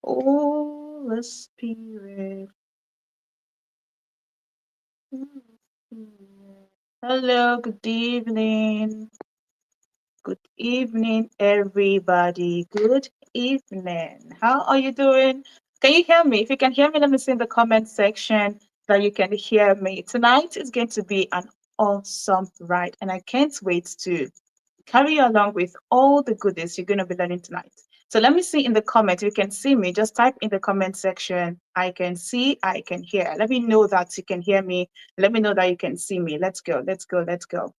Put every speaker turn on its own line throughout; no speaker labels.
Holy Spirit. Holy Spirit. Hello, good evening. Good evening, everybody. Good evening. How are you doing? Can you hear me? If you can hear me, let me see in the comment section that you can hear me. Tonight is going to be an awesome ride, and I can't wait to carry you along with all the goodies you're going to be learning tonight. So let me see in the comment. You can see me. Just type in the comment section. I can see, I can hear. Let me know that you can hear me. Let me know that you can see me. Let's go. Let's go. Let's go.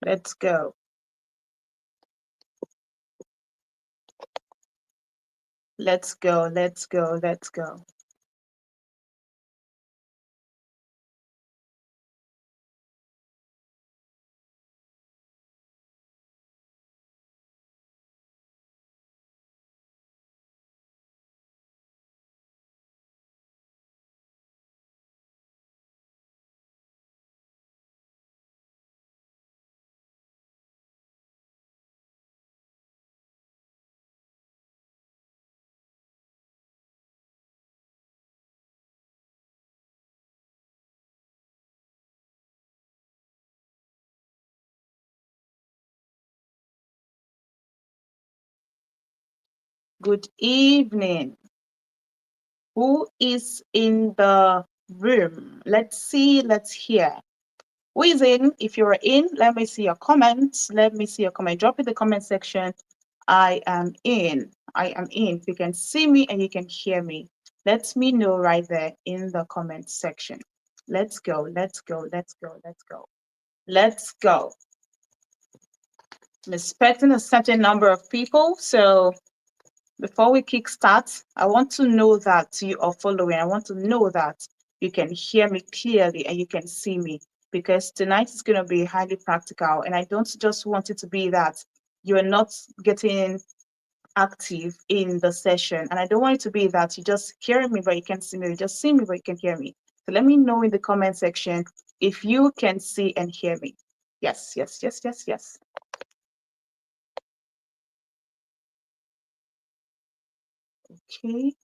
Let's go. Let's go. Let's go. Let's go. Good evening. Who is in the room? Let's see. Let's hear. Who is in? If you're in, let me see your comments. Let me see your comment. Drop in the comment section. I am in. I am in. If you can see me and you can hear me, let me know right there in the comment section. Let's go. Let's go. Let's go. Let's go. Let's go. I'm expecting a certain number of people. So before we kickstart, I want to know that you are following. I want to know that you can hear me clearly and you can see me, because tonight is going to be highly practical. And I don't just want it to be that you are not getting active in the session. And I don't want it to be that you just hear me, but you can't see me. You just see me, but you can hear me. So let me know in the comment section if you can see and hear me. Yes, yes, yes, yes, yes. Okay,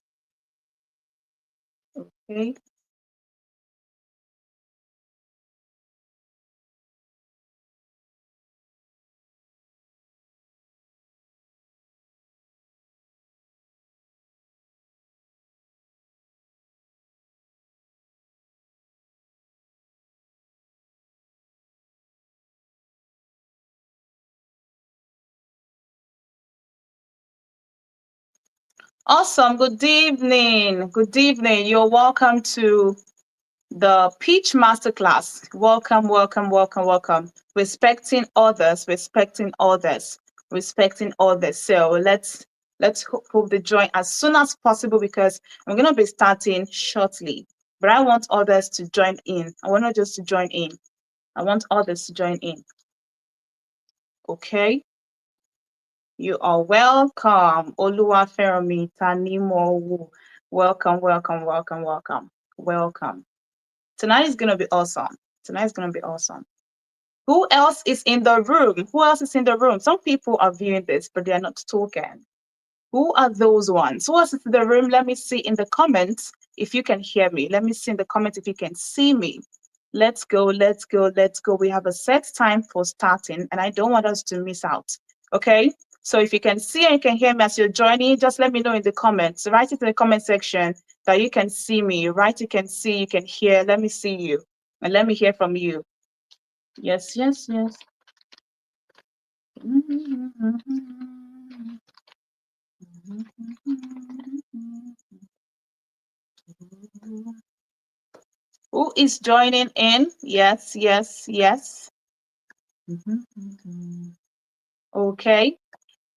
okay. Awesome. Good evening. Good evening. You're welcome to the Pitch Masterclass. Welcome, welcome, welcome, welcome. Respecting others, respecting others, respecting others. So let's hope the join as soon as possible, because I'm gonna be starting shortly. But I want others to join in. I want not just to join in. I want others to join in. Okay. You are welcome. Oluwafermi Tanimowo. Welcome, welcome, welcome, welcome, welcome. Tonight is going to be awesome. Tonight is going to be awesome. Who else is in the room? Who else is in the room? Some people are viewing this, but they are not talking. Who are those ones? Who else is in the room? Let me see in the comments if you can hear me. Let me see in the comments if you can see me. Let's go, let's go, let's go. We have a set time for starting, and I don't want us to miss out. Okay? So if you can see and you can hear me as you're joining, just let me know in the comments. Write it in the comment section that you can see me. Write, you can see, you can hear. Let me see you. And let me hear from you. Yes, yes, yes. Who is joining in? Yes, yes, yes. Okay.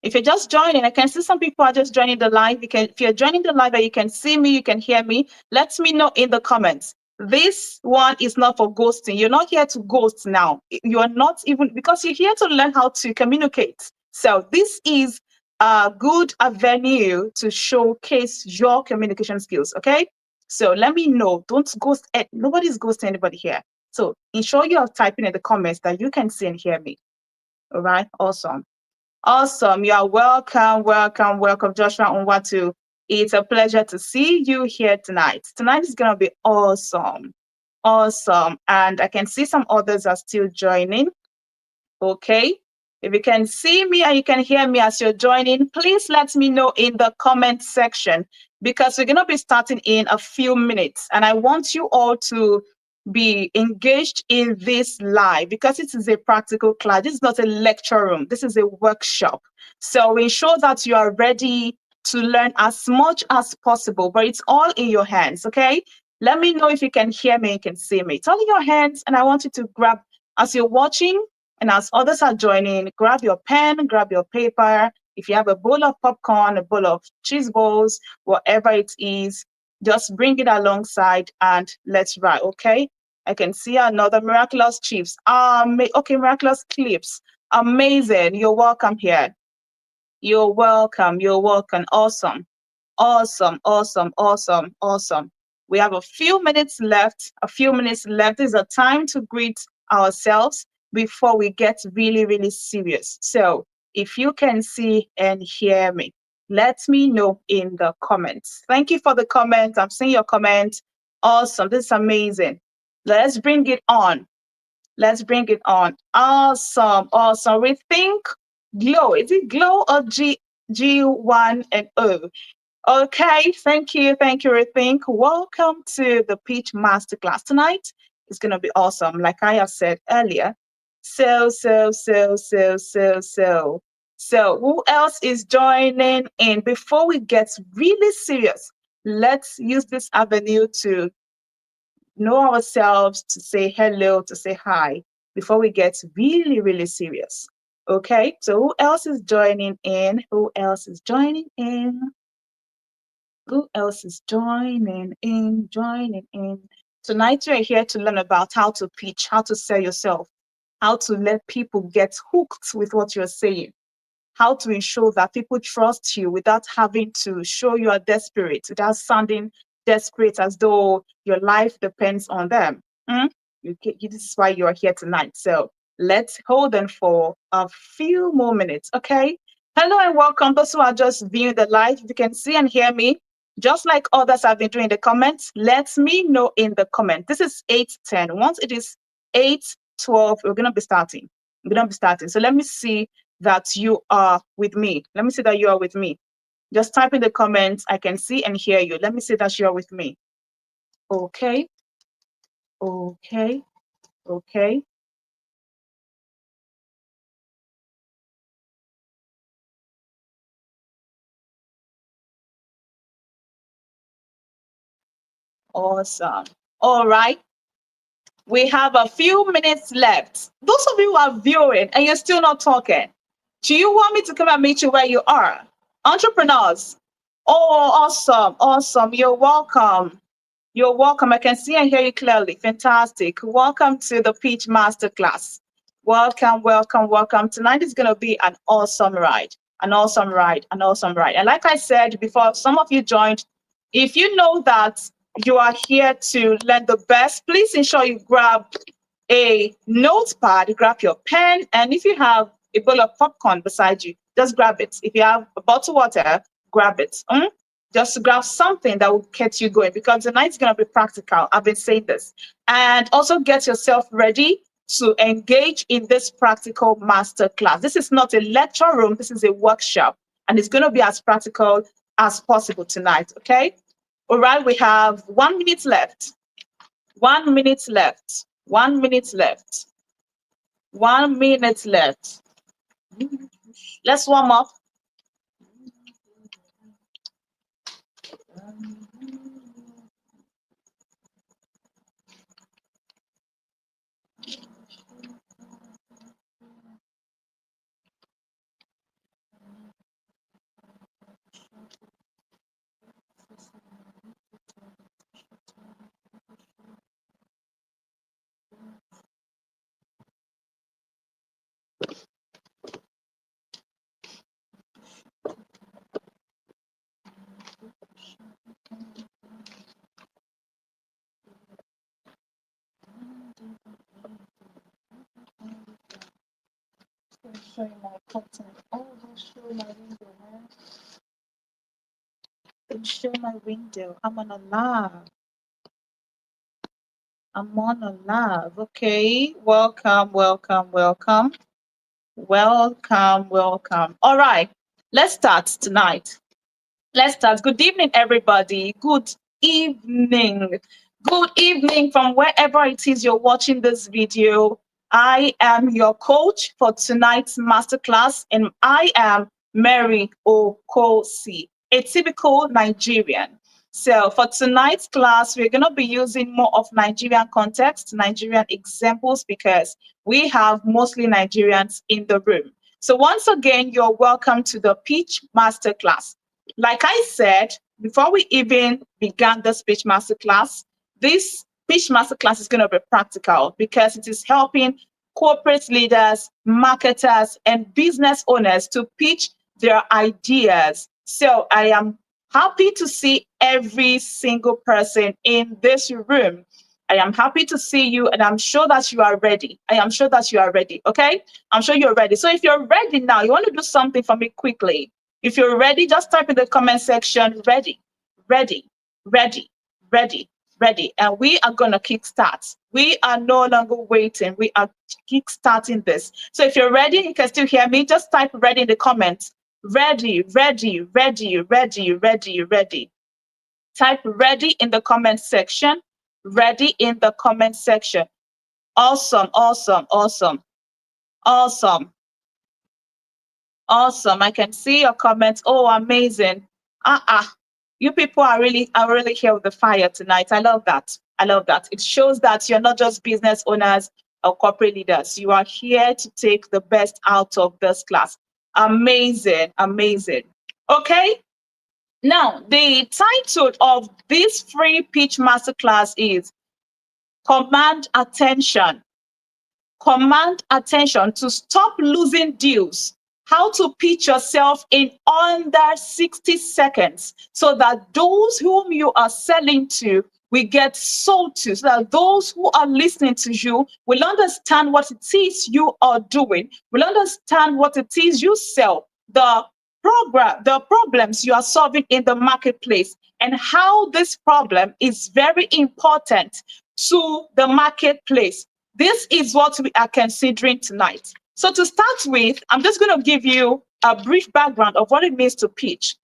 If you're just joining, I can see some people are just joining the live. If you're joining the live and you can see me, you can hear me, let me know in the comments. This one is not for ghosting. You're not here to ghost now. You are not even, because you're here to learn how to communicate. So this is a good avenue to showcase your communication skills. Okay. So let me know. Don't ghost. Nobody's ghosting anybody here. So ensure you are typing in the comments that you can see and hear me. All right. Awesome. Awesome. You are welcome, welcome, welcome, Joshua Unwatu. It's a pleasure to see you here tonight. Tonight is going to be awesome. Awesome. And I can see some others are still joining. Okay. If you can see me and you can hear me as you're joining, please let me know in the comment section because we're going to be starting in a few minutes. And I want you all to be engaged in this live because it is a practical class. This is not a lecture room. This is a workshop. So ensure that you are ready to learn as much as possible, but it's all in your hands. Okay. Let me know if you can hear me, you can see me. It's all in your hands. And I want you to grab, as you're watching, and as others are joining, grab your pen, grab your paper. If you have a bowl of popcorn, a bowl of cheese balls, whatever it is, just bring it alongside and let's ride, okay? I can see another miraculous chips. Okay, miraculous clips. Amazing. You're welcome here. You're welcome. You're welcome. Awesome. Awesome, awesome, awesome, awesome. We have a few minutes left. A few minutes left is a time to greet ourselves before we get really, really serious. So if you can see and hear me, let me know in the comments. Thank you for the comment. I'm seeing your comment. Awesome. This is amazing. Let's bring it on. Let's bring it on. Awesome, awesome. We think glow. Is it glow or G1 and O? Okay, thank you, Rethink. Welcome to the Pitch Masterclass tonight. It's gonna be awesome, like I have said earlier. So, who else is joining in? Before we get really serious, let's use this avenue to know ourselves, to say hello, to say hi, before we get really, really serious. Okay, so who else is joining in? Who else is joining in? Who else is joining in? Joining in. Tonight, you're here to learn about how to pitch, how to sell yourself, how to let people get hooked with what you're saying, how to ensure that people trust you without having to show you are desperate, without sounding desperate as though your life depends on them. Mm? This is why you're here tonight. So let's hold on for a few more minutes, okay? Hello and welcome. Those who are just viewing the live, if you can see and hear me, just like others have been doing in the comments, let me know in the comment. This is 8:10. Once it is 8:12, we're going to be starting. We're going to be starting. So let me see that you are with me. Let me see that you are with me. Just type in the comments. I can see and hear you. Let me see that you are with me. Okay. Okay. Okay. Awesome. All right. We have a few minutes left. Those of you who are viewing and you're still not talking, do you want me to come and meet you where you are? Entrepreneurs. Oh, awesome. Awesome. You're welcome. You're welcome. I can see and hear you clearly. Fantastic. Welcome to the Pitch Masterclass. Welcome, welcome, welcome. Tonight is going to be an awesome ride. An awesome ride. An awesome ride. And like I said before, some of you joined. If you know that you are here to learn the best, please ensure you grab a notepad, grab your pen, and if you have a bowl of popcorn beside you, just grab it. If you have a bottle of water, grab it. Just grab something that will get you going because the night's going to be practical. I've been saying this. And also get yourself ready to engage in this practical master class. This is not a lecture room. This is a workshop. And it's going to be as practical as possible tonight. Okay. All right. We have 1 minute left. 1 minute left. 1 minute left. 1 minute left. Let's warm up. Showing my content. Oh, don't show my window, man. Can show my window. I'm on a live. I'm on a live. Okay. Welcome, welcome, welcome. Welcome, welcome. All right. Let's start tonight. Let's start. Good evening, everybody. Good evening. Good evening from wherever it is you're watching this video. I am your coach for tonight's masterclass, and I am Mary Okosi, a typical Nigerian. So for tonight's class, we're going to be using more of Nigerian context, Nigerian examples, because we have mostly Nigerians in the room. So once again, you're welcome to the Pitch Masterclass. Like I said, before we even began the speech masterclass, this speech masterclass is going to be practical because it is helping corporate leaders, marketers, and business owners to pitch their ideas. So I am happy to see every single person in this room. I am happy to see you, and I'm sure that you are ready. I am sure that you are ready. Okay? I'm sure you're ready. So if you're ready now, you want to do something for me quickly. If you're ready, just type in the comment section, ready, ready, ready, ready, ready. And we are going to kickstart. We are no longer waiting. We are kickstarting this. So if you're ready, you can still hear me. Just type ready in the comments. Ready, ready, ready, ready, ready, ready. Type ready in the comment section. Ready in the comment section. Awesome, awesome, awesome, awesome. Awesome. I can see your comments. Oh, amazing. You people are really here with the fire tonight. I love that. I love that. It shows that you're not just business owners or corporate leaders. You are here to take the best out of this class. Amazing. Amazing. Okay. Now, the title of this free pitch masterclass is Command Attention. Command attention to stop losing deals. How to pitch yourself in under 60 seconds so that those whom you are selling to will get sold to, so that those who are listening to you will understand what it is you are doing, will understand what it is you sell, the problems you are solving in the marketplace, and how this problem is very important to the marketplace. This is what we are considering tonight. So to start with, I'm just going to give you a brief background of what it means to pitch.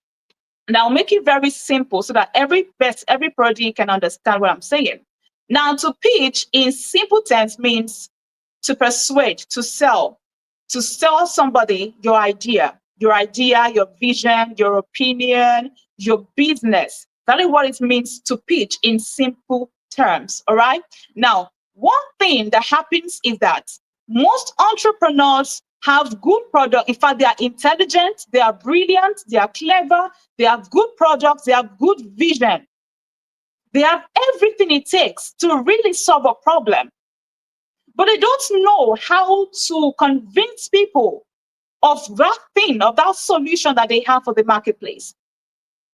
And I'll make it very simple so that everybody can understand what I'm saying. Now, to pitch in simple terms means to persuade, to sell somebody your idea, your vision, your opinion, your business. That is what it means to pitch in simple terms. All right. Now, one thing that happens is that most entrepreneurs have good product. In fact, they are intelligent, they are brilliant, they are clever, they have good products, they have good vision. They have everything it takes to really solve a problem. But they don't know how to convince people of that thing, of that solution that they have for the marketplace.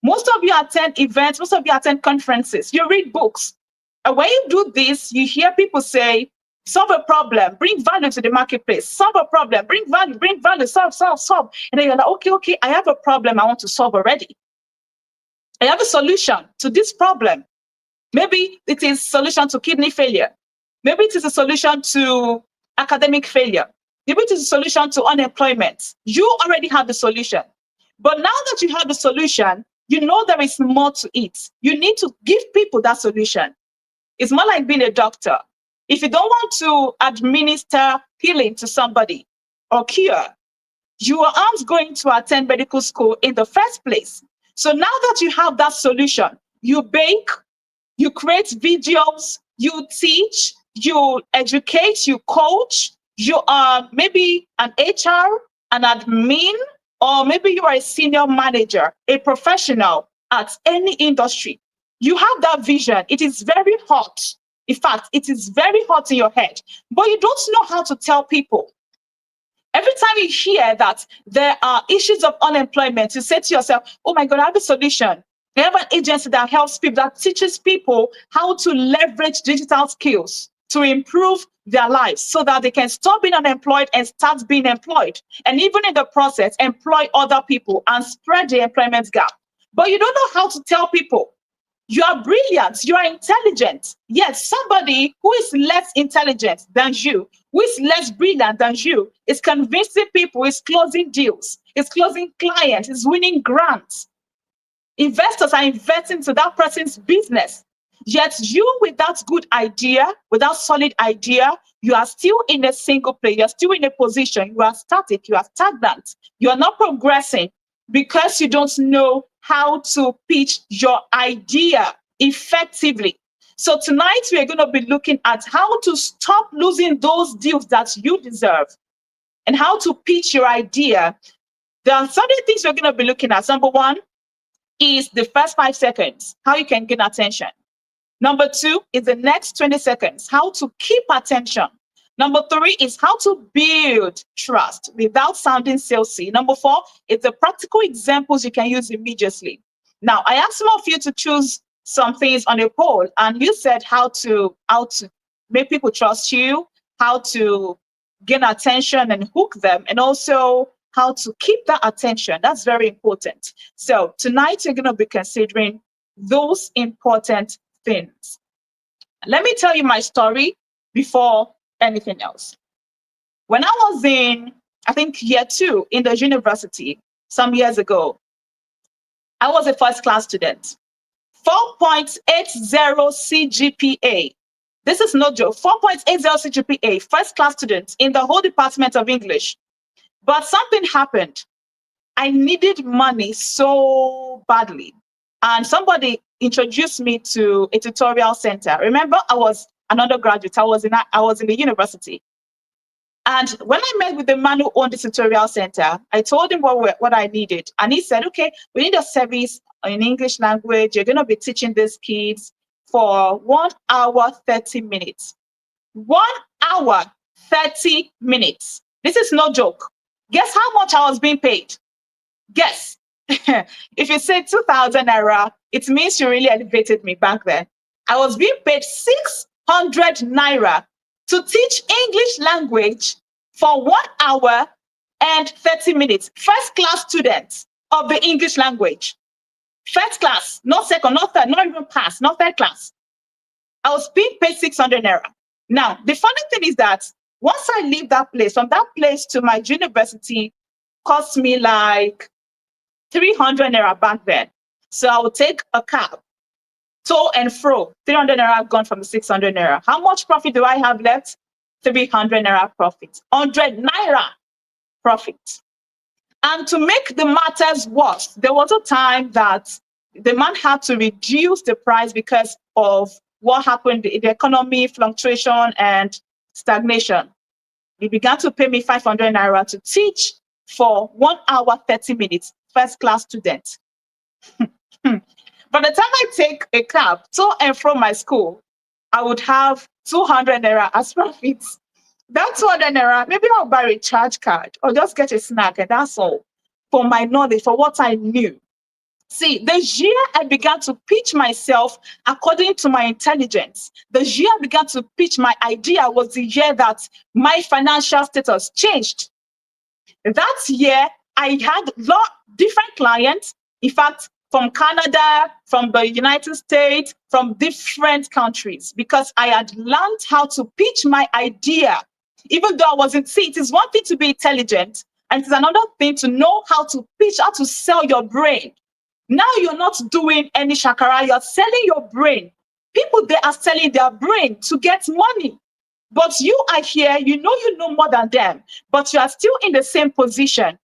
Most of you attend events, most of you attend conferences, you read books. And when you do this, you hear people say, solve a problem, bring value to the marketplace, solve a problem, bring value, solve. And then you're like, okay, I have a problem I want to solve already. I have a solution to this problem. Maybe it is solution to kidney failure. Maybe it is a solution to academic failure. Maybe it is a solution to unemployment. You already have the solution. But now that you have the solution, you know there is more to it. You need to give people that solution. It's more like being a doctor. If you don't want to administer healing to somebody or cure, you aren't going to attend medical school in the first place. So now that you have that solution, you bake, you create videos, you teach, you educate, you coach, you are maybe an HR, an admin, or maybe you are a senior manager, a professional at any industry. You have that vision. It is very hot. In fact, it is very hot in your head, but you don't know how to tell people. Every time you hear that there are issues of unemployment, you say to yourself, oh my God, I have a solution. I have an agency that helps people, that teaches people how to leverage digital skills to improve their lives so that they can stop being unemployed and start being employed. And even in the process, employ other people and spread the employment gap. but you don't know how to tell people. You are brilliant, you are intelligent. Yet somebody who is less intelligent than you, who is less brilliant than you, is convincing people, is closing deals, is closing clients, is winning grants. Investors are investing to that person's business. Yet you, with that good idea, with that solid idea, you are still in a single place. You're still in a position. You are static. You are stagnant. You are not progressing because you don't know how to pitch your idea effectively. So tonight we are going to be looking at how to stop losing those deals that you deserve and how to pitch your idea. There are certain things we're going to be looking at. Number one is the first 5 seconds, how you can gain attention. Number two is the next 20 seconds, how to keep attention. Number three is how to build trust without sounding salesy. Number four is the practical examples you can use immediately. Now, I asked some of you to choose some things on a poll, and you said how to make people trust you, how to gain attention and hook them, and also how to keep that attention. That's very important. So tonight we're going to be considering those important things. Let me tell you my story before anything else. When I was in, I think, year two in the university some years ago, I was a first class student. 4.80 CGPA. This is no joke. 4.80 CGPA, first class student in the whole department of English. But something happened. I needed money so badly. And somebody introduced me to a tutorial center. Remember, I was an undergraduate. I was in the university. And when I met with the man who owned the tutorial center, I told him what I needed. And he said, okay, we need a service in English language. You're going to be teaching these kids for 1 hour, 30 minutes. 1 hour, 30 minutes. This is no joke. Guess how much I was being paid? Guess. If you say 2,000 naira, it means you really elevated me back then. I was being paid 600 naira to teach English language for 1 hour and 30 minutes. First class students of the English language. First class, not second, not third, not even pass, not third class. I was being paid 600 naira. Now, the funny thing is that once I leave that place, from that place to my university cost me like 300 naira back then. So I would take a cab, to and fro, 300 naira gone from the 600 naira. How much profit do I have left? 300 naira profit, 100 naira profit. And to make the matters worse, there was a time that the man had to reduce the price because of what happened in the economy, fluctuation and stagnation. He began to pay me 500 naira to teach for 1 hour, 30 minutes, first class student. By the time I take a cab to and from my school, I would have 200 naira as profits. That 200 naira, maybe I'll buy a charge card or just get a snack, and that's all for my knowledge, for what I knew. See, the year I began to pitch myself according to my intelligence, the year I began to pitch my idea was the year that my financial status changed. That year, I had different clients, in fact, from Canada, from the United States, from different countries, because I had learned how to pitch my idea. Even though I wasn't, see, it is one thing to be intelligent, and it is another thing to know how to pitch, how to sell your brain. Now you're not doing any shakara, you're selling your brain. People, they are selling their brain to get money. But you are here, you know more than them, but you are still in the same position.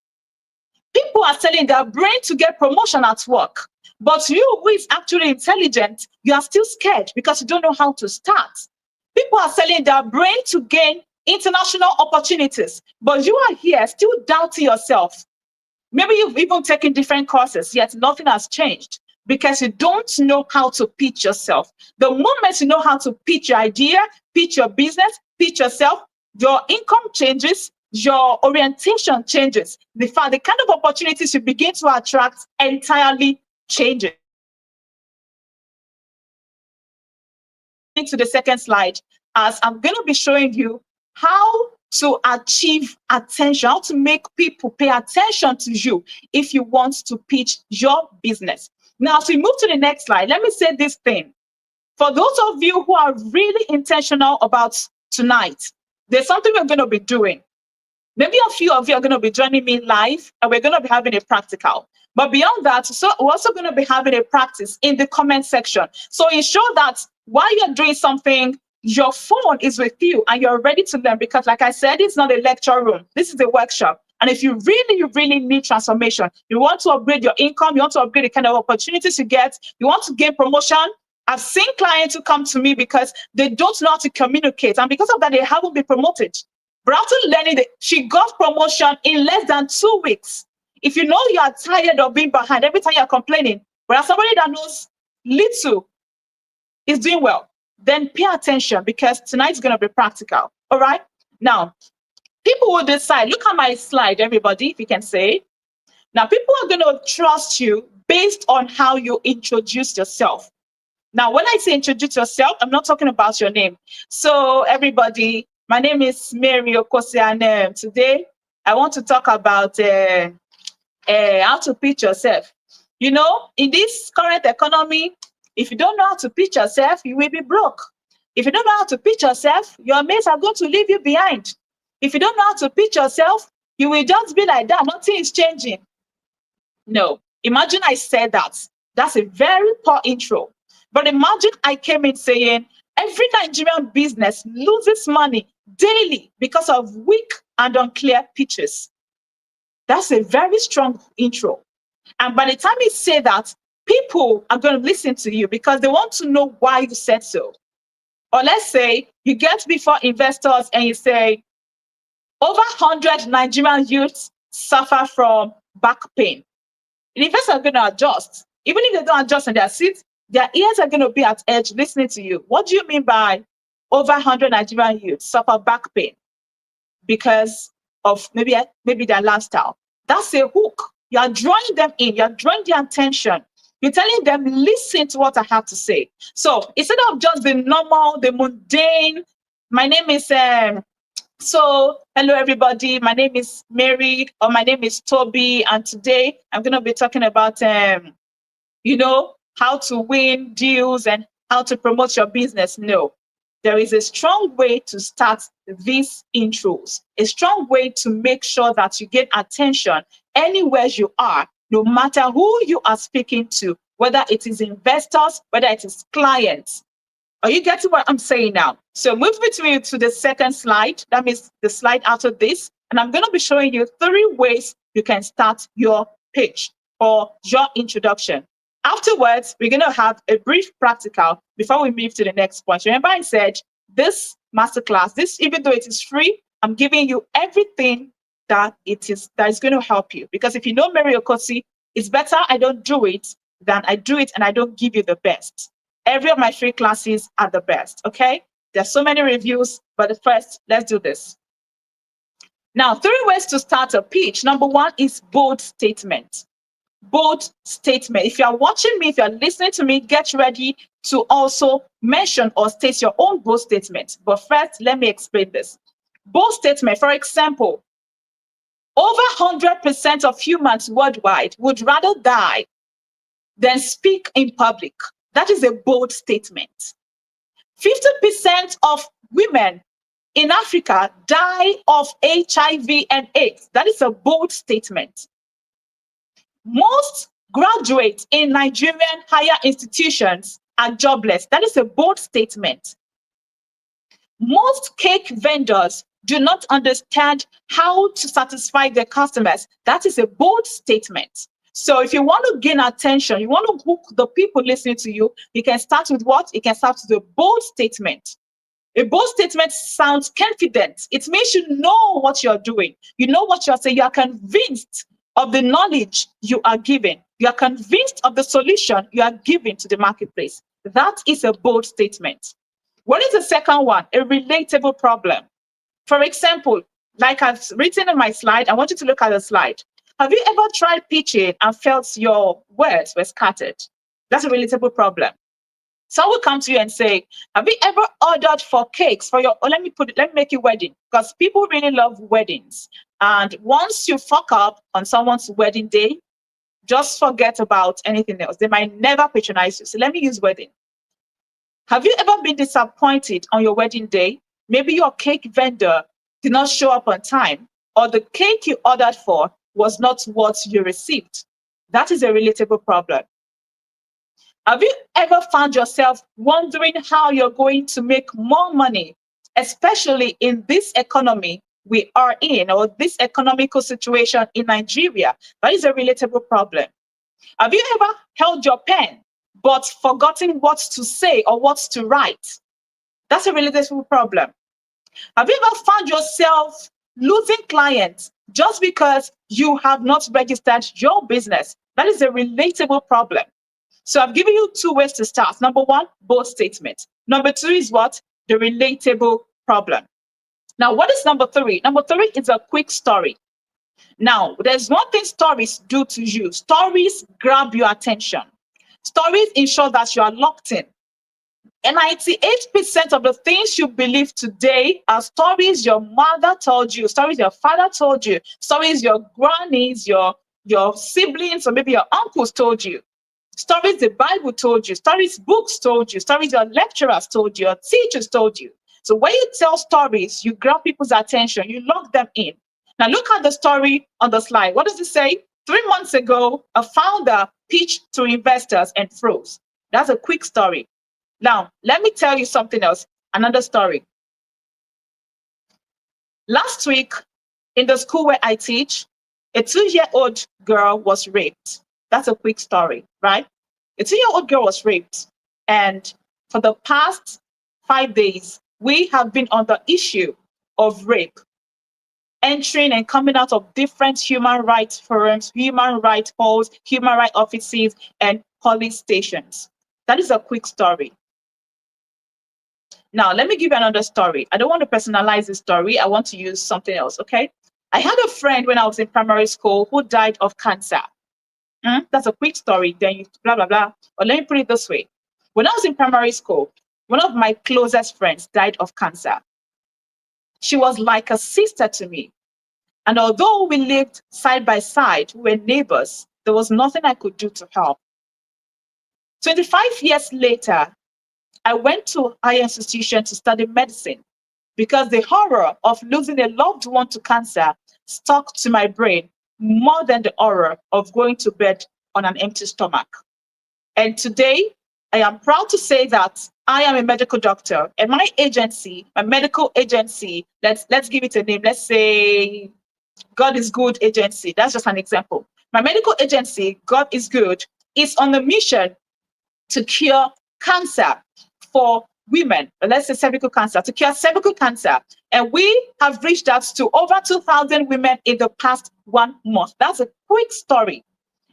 People are selling their brain to get promotion at work. But you, who is actually intelligent, you are still scared because you don't know how to start. People are selling their brain to gain international opportunities, but you are here still doubting yourself. Maybe you've even taken different courses, yet nothing has changed because you don't know how to pitch yourself. The moment you know how to pitch your idea, pitch your business, pitch yourself, your income changes, your orientation changes. The kind of opportunities you begin to attract entirely changes. Into the second slide, as I'm going to be showing you how to achieve attention, how to make people pay attention to you if you want to pitch your business. Now, as we move to the next slide, let me say this thing. For those of you who are really intentional about tonight, there's something we're going to be doing. Maybe a few of you are going to be joining me live and we're going to be having a practical. But beyond that, so we're also going to be having a practice in the comment section. So ensure that while you're doing something, your phone is with you and you're ready to learn. Because like I said, it's not a lecture room. This is a workshop. And if you really need transformation, you want to upgrade your income, you want to upgrade the kind of opportunities you get, you want to gain promotion. I've seen clients who come to me because they don't know how to communicate. And because of that, they haven't been promoted. But after learning that, she got promotion in less than 2 weeks. If you know you are tired of being behind, every time you're complaining, but as somebody that knows little is doing well, then pay attention because tonight's going to be practical. All right? Now, people will decide. Look at my slide, everybody, if you can say. Now, people are going to trust you based on how you introduce yourself. Now, when I say introduce yourself, I'm not talking about your name. So, everybody, my name is Mary Okosi, and today I want to talk about how to pitch yourself. You know, in this current economy, if you don't know how to pitch yourself, you will be broke. If you don't know how to pitch yourself, your mates are going to leave you behind. If you don't know how to pitch yourself, you will just be like that. Nothing is changing. No. Imagine I said that. That's a very poor intro. But imagine I came in saying, every Nigerian business loses money daily because of weak and unclear pitches. That's a very strong intro. And by the time you say that, people are going to listen to you because they want to know why you said so. Or let's say you get before investors and you say, over 100 Nigerian youths suffer from back pain. The investors are going to adjust. Even if they don't adjust in their seats, their ears are going to be at edge listening to you. What do you mean by over 100 Nigerian youths suffer back pain? Because of maybe their lifestyle. That's a hook. You are drawing them in. You are drawing their attention. You're telling them, listen to what I have to say. So instead of just the normal, the mundane, my name is, hello everybody, my name is Mary, or my name is Toby, and today I'm going to be talking about, how to win deals and how to promote your business. No, there is a strong way to start these intros, a strong way to make sure that you get attention anywhere you are, no matter who you are speaking to, whether it is investors, whether it is clients. Are you getting what I'm saying now? So move with me to the second slide. That means the slide after this. And I'm going to be showing you 3 ways you can start your pitch or your introduction. Afterwards, we're going to have a brief practical before we move to the next point. Remember I said this masterclass, even though it is free, I'm giving you everything that is going to help you. Because if you know Mary Okosi, it's better I don't do it than I do it and I don't give you the best. Every of my free classes are the best, okay? There's so many reviews, but first, let's do this. Now, 3 ways to start a pitch. Number 1 is bold statement. Bold statement. If you're watching me, if you're listening to me, get ready to also mention or state your own bold statement. But first, let me explain this. Bold statement, for example, over 100% of humans worldwide would rather die than speak in public. That is a bold statement. 50% of women in Africa die of HIV and AIDS. That is a bold statement. Most graduates in Nigerian higher institutions are jobless. That is a bold statement. Most cake vendors do not understand how to satisfy their customers. That is a bold statement. So if you want to gain attention, you want to hook the people listening to you, you can start with what? You can start with a bold statement. A bold statement sounds confident. It means you know what you're doing. You know what you're saying. You are convinced of the knowledge you are giving. You are convinced of the solution you are giving to the marketplace. That is a bold statement. What is the second one? A relatable problem. For example, like I've written in my slide, I want you to look at the slide. Have you ever tried pitching and felt your words were scattered? That's a relatable problem. Someone will come to you and say, have you ever ordered for cakes for your, let me make you wedding, because people really love weddings. And once you fuck up on someone's wedding day, just forget about anything else. They might never patronize you. So let me use wedding. Have you ever been disappointed on your wedding day? Maybe your cake vendor did not show up on time, or the cake you ordered for was not what you received. That is a relatable problem. Have you ever found yourself wondering how you're going to make more money, especially in this economy we are in, or this economical situation in Nigeria? That is a relatable problem. Have you ever held your pen but forgotten what to say or what to write? That's a relatable problem. Have you ever found yourself losing clients just because you have not registered your business? That is a relatable problem. So I've given you two ways to start. Number one, bold statement. Number two is what? The relatable problem. Now, what is number three? Number three is a quick story. Now, there's one thing stories do to you. Stories grab your attention. Stories ensure that you are locked in. And 98% of the things you believe today are stories your mother told you, stories your father told you, stories your grannies, your siblings, or maybe your uncles told you. Stories the Bible told you, stories books told you, stories your lecturers told you, your teachers told you. So when you tell stories, you grab people's attention, you lock them in. Now look at the story on the slide. What does it say? 3 months ago, a founder pitched to investors and froze. That's a quick story. Now, let me tell you something else, another story. Last week, in the school where I teach, a 2-year-old girl was raped. That's a quick story, right? A 2-year-old girl was raped. And for the past 5 days, we have been on the issue of rape, entering and coming out of different human rights forums, human rights polls, human rights offices, and police stations. That is a quick story. Now, let me give you another story. I don't want to personalize this story. I want to use something else, okay? I had a friend when I was in primary school who died of cancer. That's a quick story. Then you blah, blah, blah. Or let me put it this way. When I was in primary school, one of my closest friends died of cancer. She was like a sister to me. And although we lived side by side, we were neighbors, there was nothing I could do to help. 25 years later, I went to higher institution to study medicine because the horror of losing a loved one to cancer stuck to my brain more than the horror of going to bed on an empty stomach. And today, I am proud to say that I am a medical doctor, and my agency, my medical agency, let's give it a name. Let's say God is Good agency. That's just an example. My medical agency, God is Good, is on the mission to cure cancer for women, let's say cervical cancer, to cure cervical cancer. And we have reached out to over 2,000 women in the past 1 month. That's a quick story.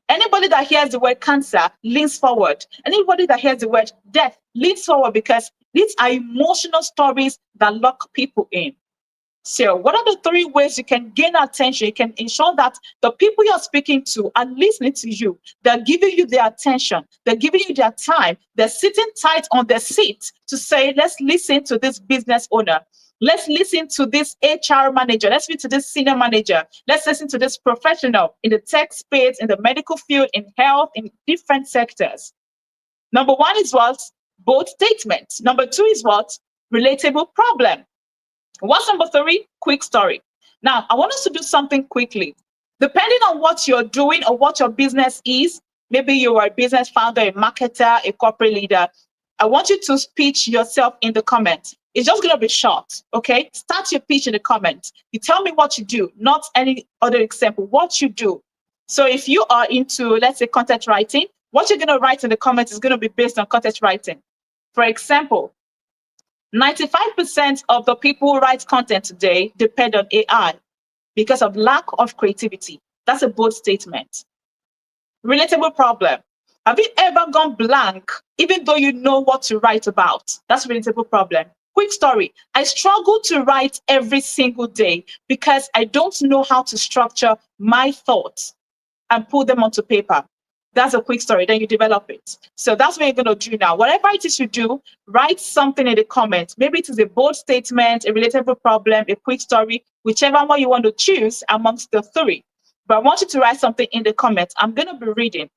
Anybody that hears the word cancer leans forward. Anybody that hears the word death leans forward, because these are emotional stories that lock people in. So what are the 3 ways you can gain attention? You can ensure that the people you're speaking to are listening to you. They're giving you their attention. They're giving you their time. They're sitting tight on their seat to say, let's listen to this business owner. Let's listen to this HR manager. Let's listen to this senior manager. Let's listen to this professional in the tech space, in the medical field, in health, in different sectors. Number 1 is what? Bold statement. Number 2 is what? Relatable problem. What's number 3? Quick story. Now, I want us to do something quickly. Depending on what you're doing or what your business is, maybe you are a business founder, a marketer, a corporate leader, I want you to pitch yourself in the comments. It's just going to be short, okay? Start your pitch in the comments. You tell me what you do, not any other example, what you do. So if you are into, let's say, content writing, what you're going to write in the comments is going to be based on content writing. For example, 95% of the people who write content today depend on AI because of lack of creativity. That's a bold statement. Relatable problem. Have you ever gone blank even though you know what to write about? That's a relatable problem. Quick story. I struggle to write every single day because I don't know how to structure my thoughts and put them onto paper. That's a quick story. Then you develop it. So that's what you're going to do now. Whatever it is you do, write something in the comments. Maybe it is a bold statement, a relatable problem, a quick story, whichever one you want to choose amongst the three. But I want you to write something in the comments. I'm going to be reading.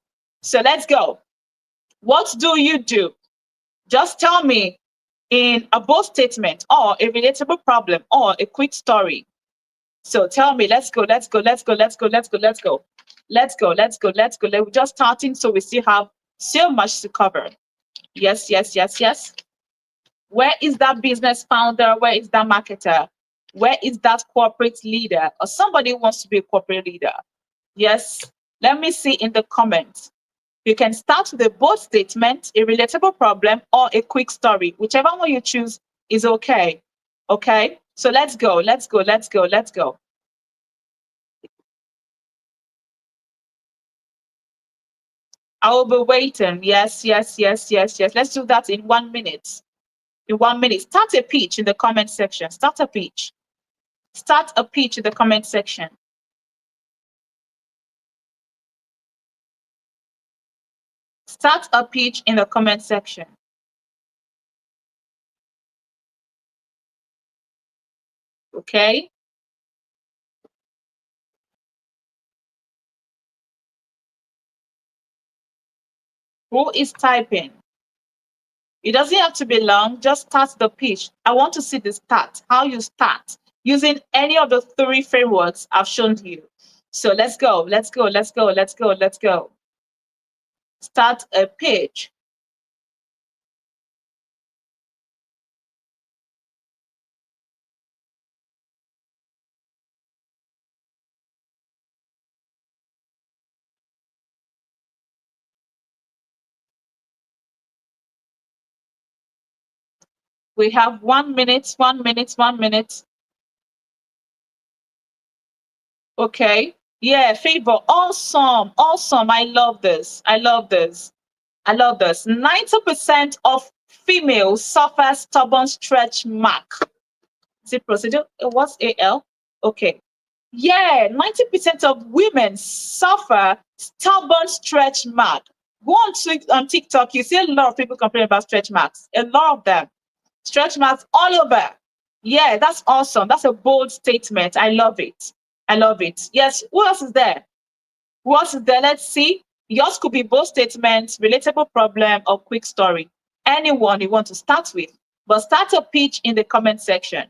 So let's go. What do you do? Just tell me in a bold statement or a relatable problem or a quick story. So tell me, let's go, let's go, let's go, let's go, let's go, let's go. Let's go, let's go, let's go. We're just starting, so we still have so much to cover. Yes, yes, yes, yes. Where is that business founder? Where is that marketer? Where is that corporate leader? Or somebody who wants to be a corporate leader? Yes. Let me see in the comments. You can start with a bold statement, a relatable problem, or a quick story. Whichever one you choose is okay. Okay? So let's go, let's go, let's go, let's go. I will be waiting. Yes, yes, yes, yes, yes. Let's do that in 1 minute. In 1 minute. Start a pitch in the comment section. Start a pitch. Start a pitch in the comment section. Start a pitch in the comment section. Okay? Who is typing? It doesn't have to be long. Just start the pitch. I want to see the start, how you start using any of the three frameworks I've shown you. So let's go, let's go, let's go, let's go, let's go. Start a pitch. We have 1 minute, 1 minute, 1 minute. Okay. Yeah, favor. Awesome. Awesome. I love this. I love this. I love this. 90% of females suffer stubborn stretch mark. Is it procedure? What's AL? Okay. Yeah, 90% of women suffer stubborn stretch mark. Go on TikTok, you see a lot of people complaining about stretch marks. A lot of them. Stretch marks all over. Yeah, that's awesome. That's a bold statement. I love it. I love it. Yes, who else is there? Who else is there? Let's see. Yours could be bold statement, relatable problem, or quick story. Anyone you want to start with. But start a pitch in the comment section.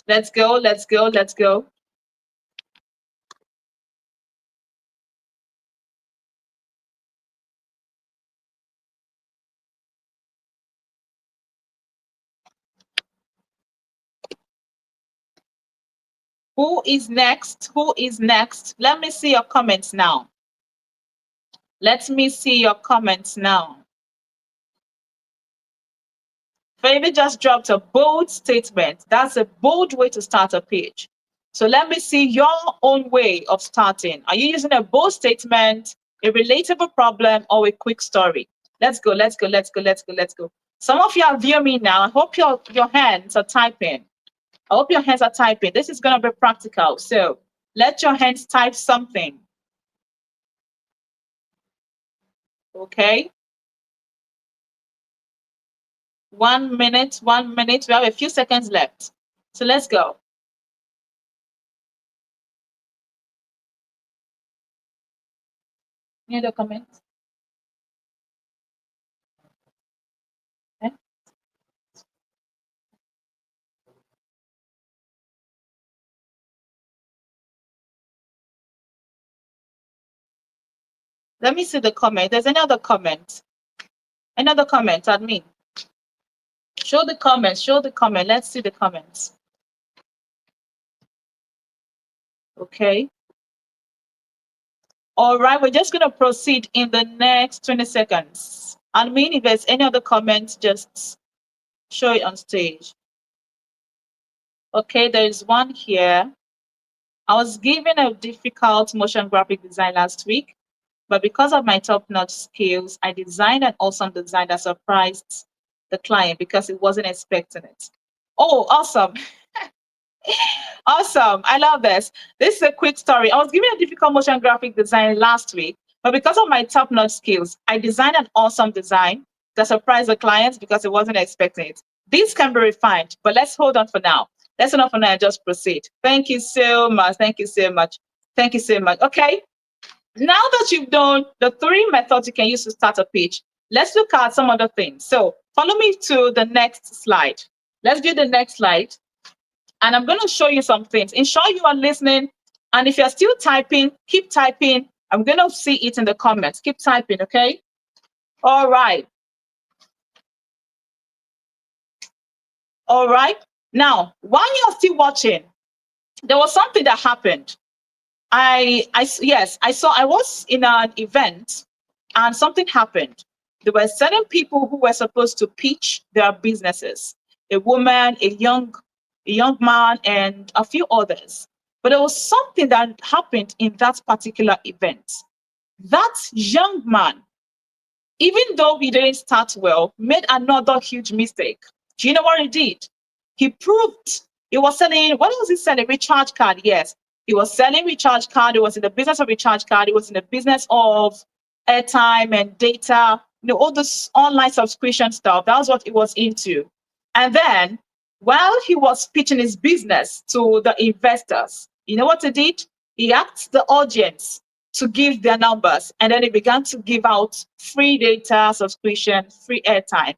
Let's go, let's go, let's go. Who is next? Who is next? Let me see your comments now. Let me see your comments now. Favor just dropped a bold statement. That's a bold way to start a page. So let me see your own way of starting. Are you using a bold statement, a relatable problem, or a quick story? Let's go, let's go, let's go, let's go, let's go. Some of you are viewing me now. I hope your hands are typing. I hope your hands are typing. This is going to be practical. So let your hands type something. Okay. 1 minute, 1 minute. We have a few seconds left. So let's go. Any other comments? Okay. Let me see the comment. There's any other comment? Another comment, admin. Show the comments. Show the comment. Let's see the comments. Okay. All right. We're just going to proceed in the next 20 seconds. Admin, if there's any other comments, just show it on stage. Okay. There is one here. I was given a difficult motion graphic design last week, but because of my top-notch skills, I designed an awesome design that surprised the client because it wasn't expecting it. Oh, awesome. Awesome. I love this. This is a quick story. I was given a difficult motion graphic design last week, but because of my top notch skills, I designed an awesome design that surprised the clients because it wasn't expecting it. This can be refined, but let's hold on for now. Let's hold on for now and just proceed. Thank you so much. Thank you so much. Thank you so much. Okay. Now that you've done the three methods you can use to start a pitch, let's look at some other things. So follow me to the next slide. Let's do the next slide. And I'm going to show you some things. Ensure you are listening. And if you're still typing, keep typing. I'm going to see it in the comments. Keep typing, okay? All right. All right. Now, while you're still watching, there was something that happened. Yes, I saw, I was in an event and something happened. There were certain people who were supposed to pitch their businesses, a woman, a young man, and a few others. But there was something that happened in that particular event. That young man, even though he didn't start well, made another huge mistake. Do you know what he did? He proved he was selling, what was he selling? Recharge card, yes. He was selling recharge card. He was in the business of recharge card. He was in the business of airtime and data, all this online subscription stuff. That was what he was into. And then while he was pitching his business to the investors, you know what he did? He asked the audience to give their numbers. And then he began to give out free data subscription, free airtime.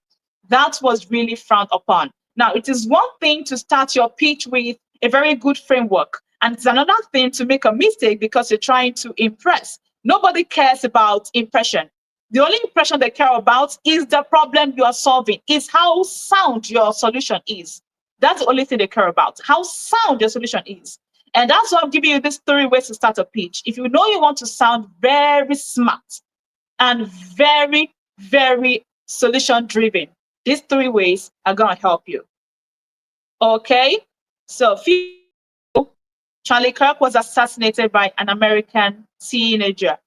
That was really frowned upon. Now, it is one thing to start your pitch with a very good framework. And it's another thing to make a mistake because you're trying to impress. Nobody cares about impression. The only impression they care about is the problem you are solving, is how sound your solution is. That's the only thing they care about, how sound your solution is. And that's why I'm giving you these three ways to start a pitch. If you know you want to sound very smart and very, very solution driven, these three ways are going to help you. Okay? So, Charlie Kirk was assassinated by an American teenager.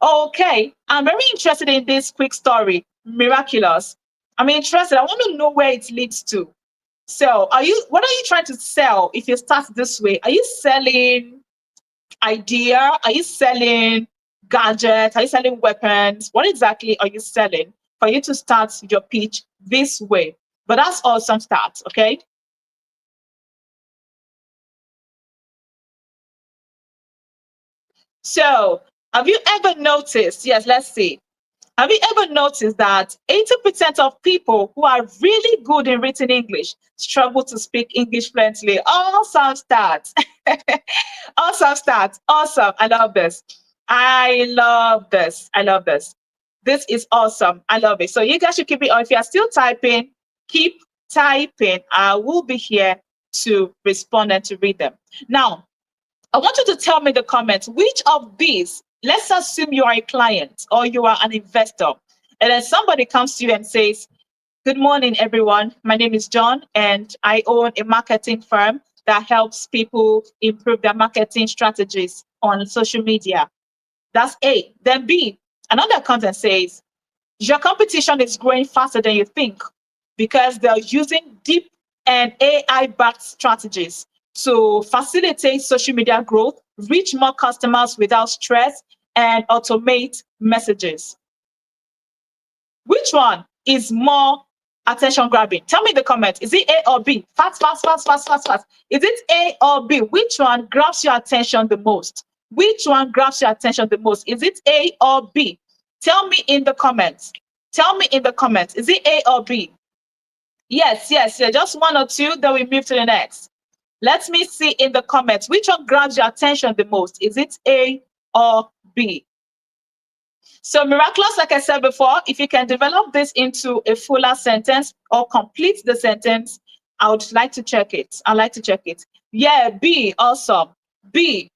Okay, I'm very interested in this quick story. Miraculous. I'm interested. I want to know where it leads to. So, what are you trying to sell if you start this way? Are you selling idea? Are you selling gadgets? Are you selling weapons? What exactly are you selling for you to start your pitch this way? But that's awesome start, okay? So, have you ever noticed? Yes, let's see. Have you ever noticed that 80% of people who are really good in written English struggle to speak English fluently? Awesome start. Awesome start. Awesome. I love this. I love this. I love this. This is awesome. I love it. So you guys should keep it on. If you are still typing, keep typing. I will be here to respond and to read them. Now, I want you to tell me in the comments which of these, let's assume you are a client or you are an investor, and then somebody comes to you and says, "Good morning, everyone. My name is John, and I own a marketing firm that helps people improve their marketing strategies on social media." That's A. Then B, another comes and says, "Your competition is growing faster than you think because they're using deep and AI-backed strategies to facilitate social media growth, reach more customers without stress, and automate messages." Which one is more attention grabbing? Tell me in the comments. Is it A or B? Fast, fast, fast, fast, fast, fast. Is it A or B? Which one grabs your attention the most? Which one grabs your attention the most? Is it A or B? Tell me in the comments. Tell me in the comments. Is it A or B? Yes, yes, yeah. Just one or two, then we move to the next. Let me see in the comments. Which one grabs your attention the most? Is it A or B? So miraculous, like I said before, if you can develop this into a fuller sentence or complete the sentence, I would like to check it. I'd like to check it. Yeah, B, awesome. B,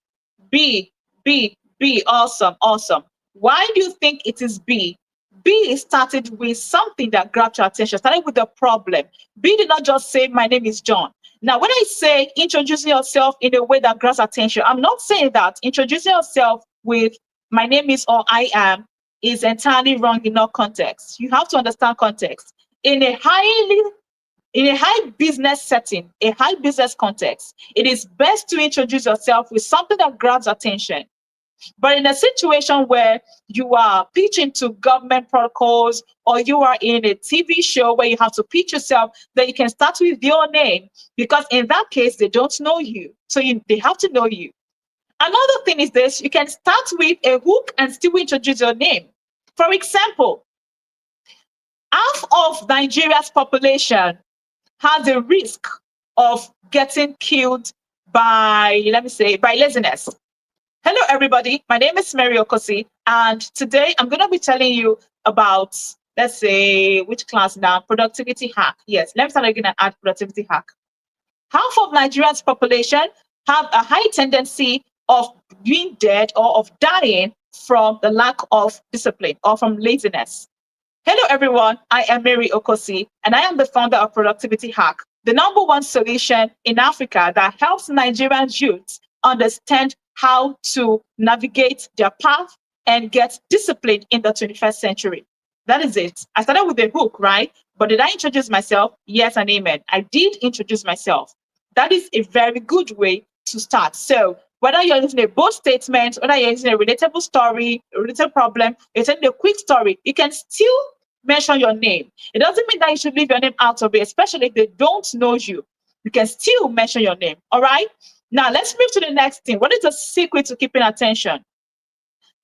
B, B, B, awesome, awesome. Why do you think it is B? B started with something that grabbed your attention, started with a problem. B did not just say, "My name is John." Now, when I say introducing yourself in a way that grabs attention, I'm not saying that introducing yourself with "my name is" or "I am" is entirely wrong in all context. You have to understand context. In a highly In a high business setting, a high business context, it is best to introduce yourself with something that grabs attention. But in a situation where you are pitching to government protocols, or you are in a TV show where you have to pitch yourself, then you can start with your name, because in that case, they don't know you. So they have to know you. Another thing is this: you can start with a hook and still introduce your name. For example, half of Nigeria's population has a risk of getting killed by, let me say, by laziness. Hello, everybody. My name is Mary Okosi, and today I'm going to be telling you about, let's say, which class now? Productivity hack. Yes, let me start again and add productivity hack. Half of Nigeria's population have a high tendency of being dead or of dying from the lack of discipline or from laziness. Hello, everyone. I am Mary Okosi, and I am the founder of Productivity Hack, the number one solution in Africa that helps Nigerian youths understand how to navigate their path and get disciplined in the 21st century. That is it. I started with a hook, right? But did I introduce myself? Yes and amen. I did introduce myself. That is a very good way to start. So whether you're using a bold statement, whether you're using a relatable story, a relatable problem, you're telling a quick story, you can still mention your name. It doesn't mean that you should leave your name out of it, especially if they don't know you. You can still mention your name. All right. Now let's move to the next thing. What is the secret to keeping attention?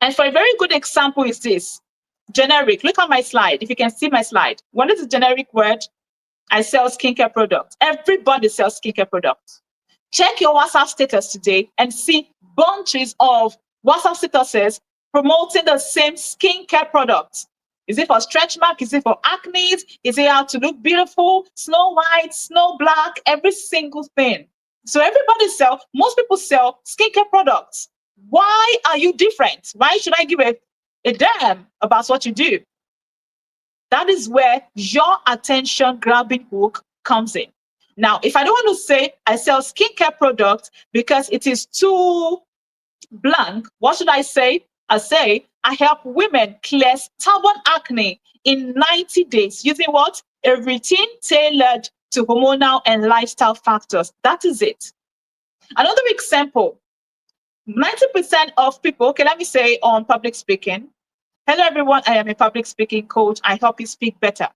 And for a very good example is this: generic. Look at my slide. If you can see my slide, what is the generic word? I sell skincare products. Everybody sells skincare products. Check your WhatsApp status today and see bunches of WhatsApp statuses promoting the same skincare products. Is it for stretch mark? Is it for acne? Is it how to look beautiful? Snow white, snow black, every single thing. So most people sell skincare products. Why are you different? Why should I give a damn about what you do? That is where your attention grabbing hook comes in. Now, if I don't want to say I sell skincare products because it is too blank, what should I say? I say I help women clear stubborn acne in 90 days using what? A routine tailored to hormonal and lifestyle factors. That is it. Another example: 90% of people, okay, let me say on public speaking. Hello, everyone. I am a public speaking coach. I help you speak better.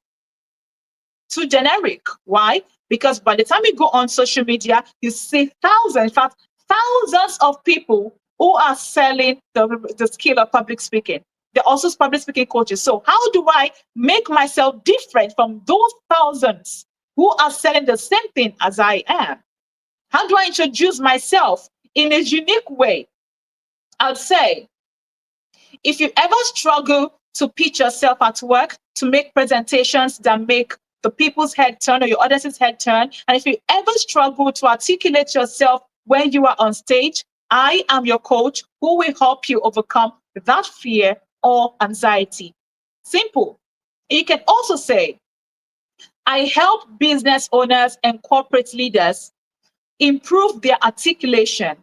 Too generic. Why? Because by the time you go on social media, you see thousands, in fact, thousands of people who are selling the skill of public speaking. They're also public speaking coaches. So how do I make myself different from those thousands who are selling the same thing as I am? How do I introduce myself in a unique way? I'd say, if you ever struggle to pitch yourself at work, to make presentations that make the people's head turn or your audience's head turn, and if you ever struggle to articulate yourself when you are on stage, I am your coach who will help you overcome that fear or anxiety. Simple. You can also say, I help business owners and corporate leaders improve their articulation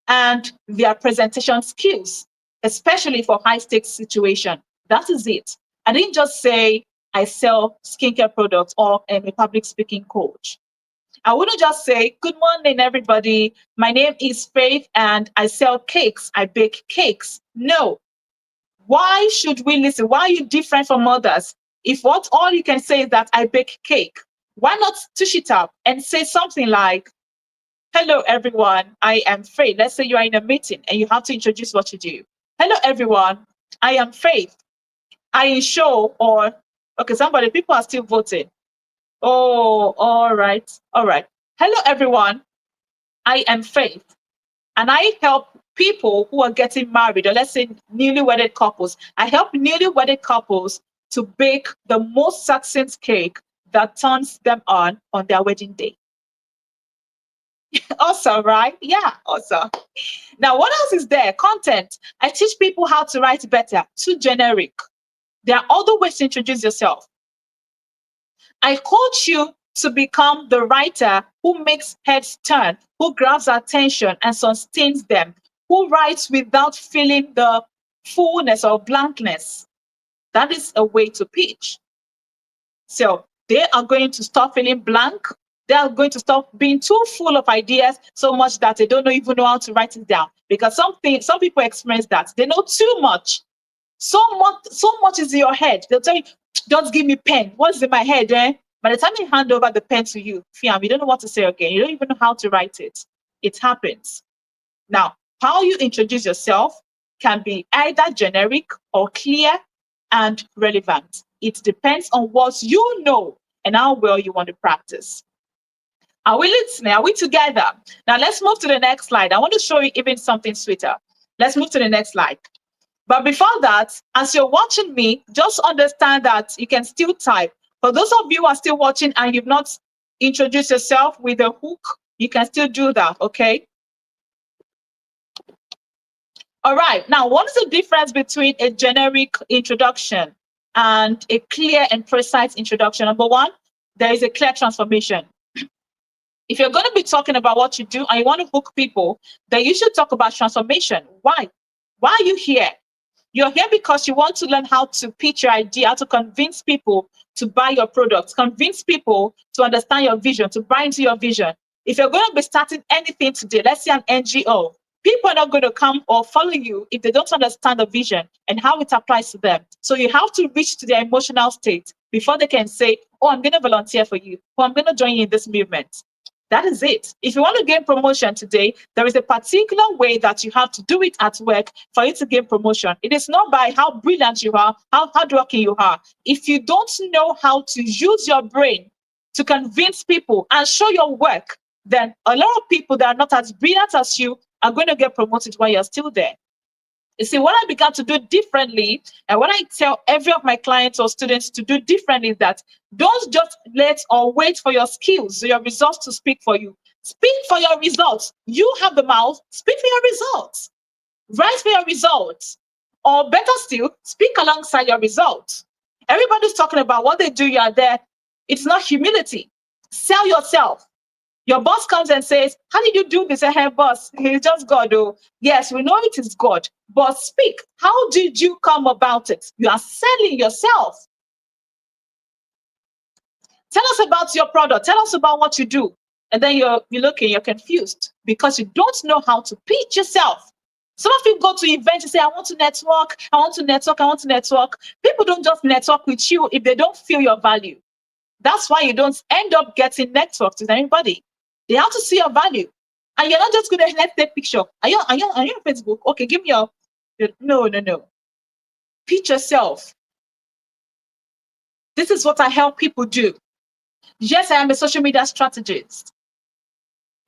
and their presentation skills, especially for high stakes situation. That is it. I didn't just say I sell skincare products or am a public speaking coach. I wouldn't just say, good morning, everybody. My name is Faith and I sell cakes. I bake cakes. No. Why should we listen? Why are you different from others? If what all you can say is that I bake cake, why not tush it up and say something like, hello, everyone. I am Faith. Let's say you are in a meeting and you have to introduce what you do. Hello, everyone. I am Faith. I ensure, or, okay, people are still voting. Oh, all right. All right. Hello, everyone. I am Faith. And I help people who are getting married, or let's say newly wedded couples. I help newly wedded couples to bake the most succinct cake that turns them on their wedding day. Awesome, right? Yeah, awesome. Now, what else is there? Content. I teach people how to write better. Too generic. There are other ways to introduce yourself. I coach you to become the writer who makes heads turn, who grabs attention and sustains them, who writes without feeling the fullness or blankness. That is a way to pitch. So They are going to stop feeling blank. They are going to stop being too full of ideas so much that they don't even know how to write it down. Because some people experience that. They know too much. So much is in your head. They'll tell you, just give me pen. What's in my head, eh? By the time they hand over the pen to you, Fiam, you don't know what to say again. You don't even know how to write it. It happens. Now, how you introduce yourself can be either generic or clear and relevant. It depends on what you know and how well you want to practice. Are we listening? Are we together? Now, let's move to the next slide. I want to show you even something sweeter. Let's move to the next slide. But before that, as you're watching me, just understand that you can still type. For those of you who are still watching and you've not introduced yourself with a hook, you can still do that, okay? All right. Now, what is the difference between a generic introduction and a clear and precise introduction? Number one, there is a clear transformation. If you're going to be talking about what you do and you want to hook people, then you should talk about transformation. Why? Why are you here? You're here because you want to learn how to pitch your idea, how to convince people to buy your products, convince people to understand your vision, to buy into your vision. If you're going to be starting anything today, let's say an NGO, people are not going to come or follow you if they don't understand the vision and how it applies to them. So you have to reach to their emotional state before they can say, oh, I'm going to volunteer for you, or I'm going to join you in this movement. That is it. If you want to gain promotion today, there is a particular way that you have to do it at work for you to gain promotion. It is not by how brilliant you are, how hardworking you are. If you don't know how to use your brain to convince people and show your work, then a lot of people that are not as brilliant as you are going to get promoted while you're still there. You see, what I began to do differently, and what I tell every of my clients or students to do differently is that don't just let or wait for your skills, your results to speak for you. Speak for your results. You have the mouth, speak for your results. Write for your results. Or better still, speak alongside your results. Everybody's talking about what they do, you are there. It's not humility. Sell yourself. Your boss comes and says, how did you do this? Hey, boss, it's just God. Oh, yes, we know it is God. But speak. How did you come about it? You are selling yourself. Tell us about your product. Tell us about what you do. And then you're looking, you're confused because you don't know how to pitch yourself. Some of you go to events and say, I want to network, I want to network, I want to network. People don't just network with you if they don't feel your value. That's why you don't end up getting networked with anybody. They have to see your value. And you're not just going to let's take picture. Are you on Facebook? Okay, give me your no. Pitch yourself. This is what I help people do. Yes, I am a social media strategist.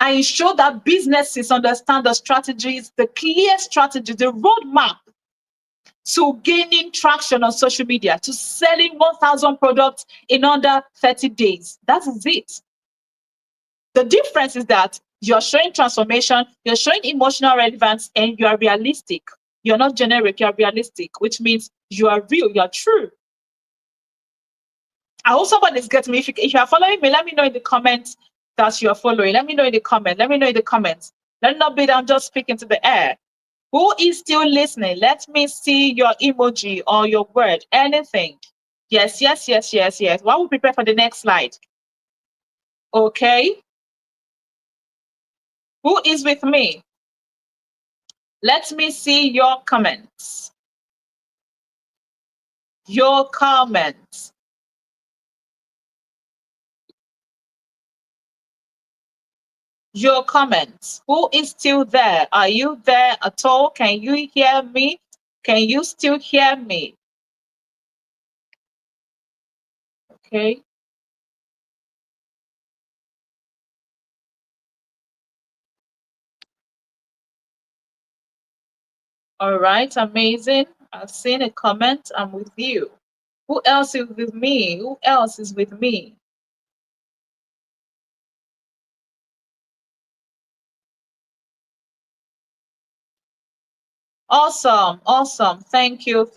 I ensure that businesses understand the strategies, the clear strategy, the roadmap to gaining traction on social media, to selling 1,000 products in under 30 days. That is it. The difference is that you're showing transformation, you're showing emotional relevance, and you are realistic. You're not generic, you're realistic, which means you are real, you're true. I hope somebody's getting me. If you are following me, let me know in the comments that you're following. Let me know in the comments. Let me know in the comments. Let it not be that I'm just speaking to the air. Who is still listening? Let me see your emoji or your word, anything. Yes. While we prepare for the next slide. Okay. Who is with me? Let me see your comments. Your comments. Your comments. Who is still there? Are you there at all? Can you hear me? Can you still hear me? Okay. All right. Amazing. I've seen a comment. I'm with you. Who else is with me? Who else is with me? Awesome. Thank you.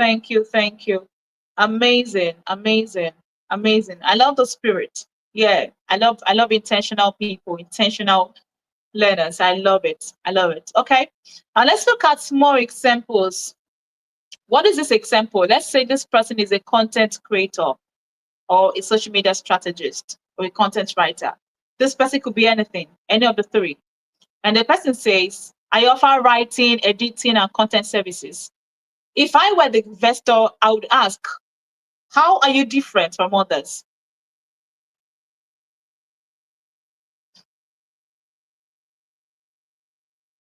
Amazing. I love the spirit. Yeah, I love intentional people, intentional learners. I love it. Okay. Now let's look at more examples. What is this example? Let's say this person is a content creator. or a social media strategist, or a content writer. This person could be anything, any of the three. And the person says, I offer writing, editing, and content services. If I were the investor, I would ask, how are you different from others?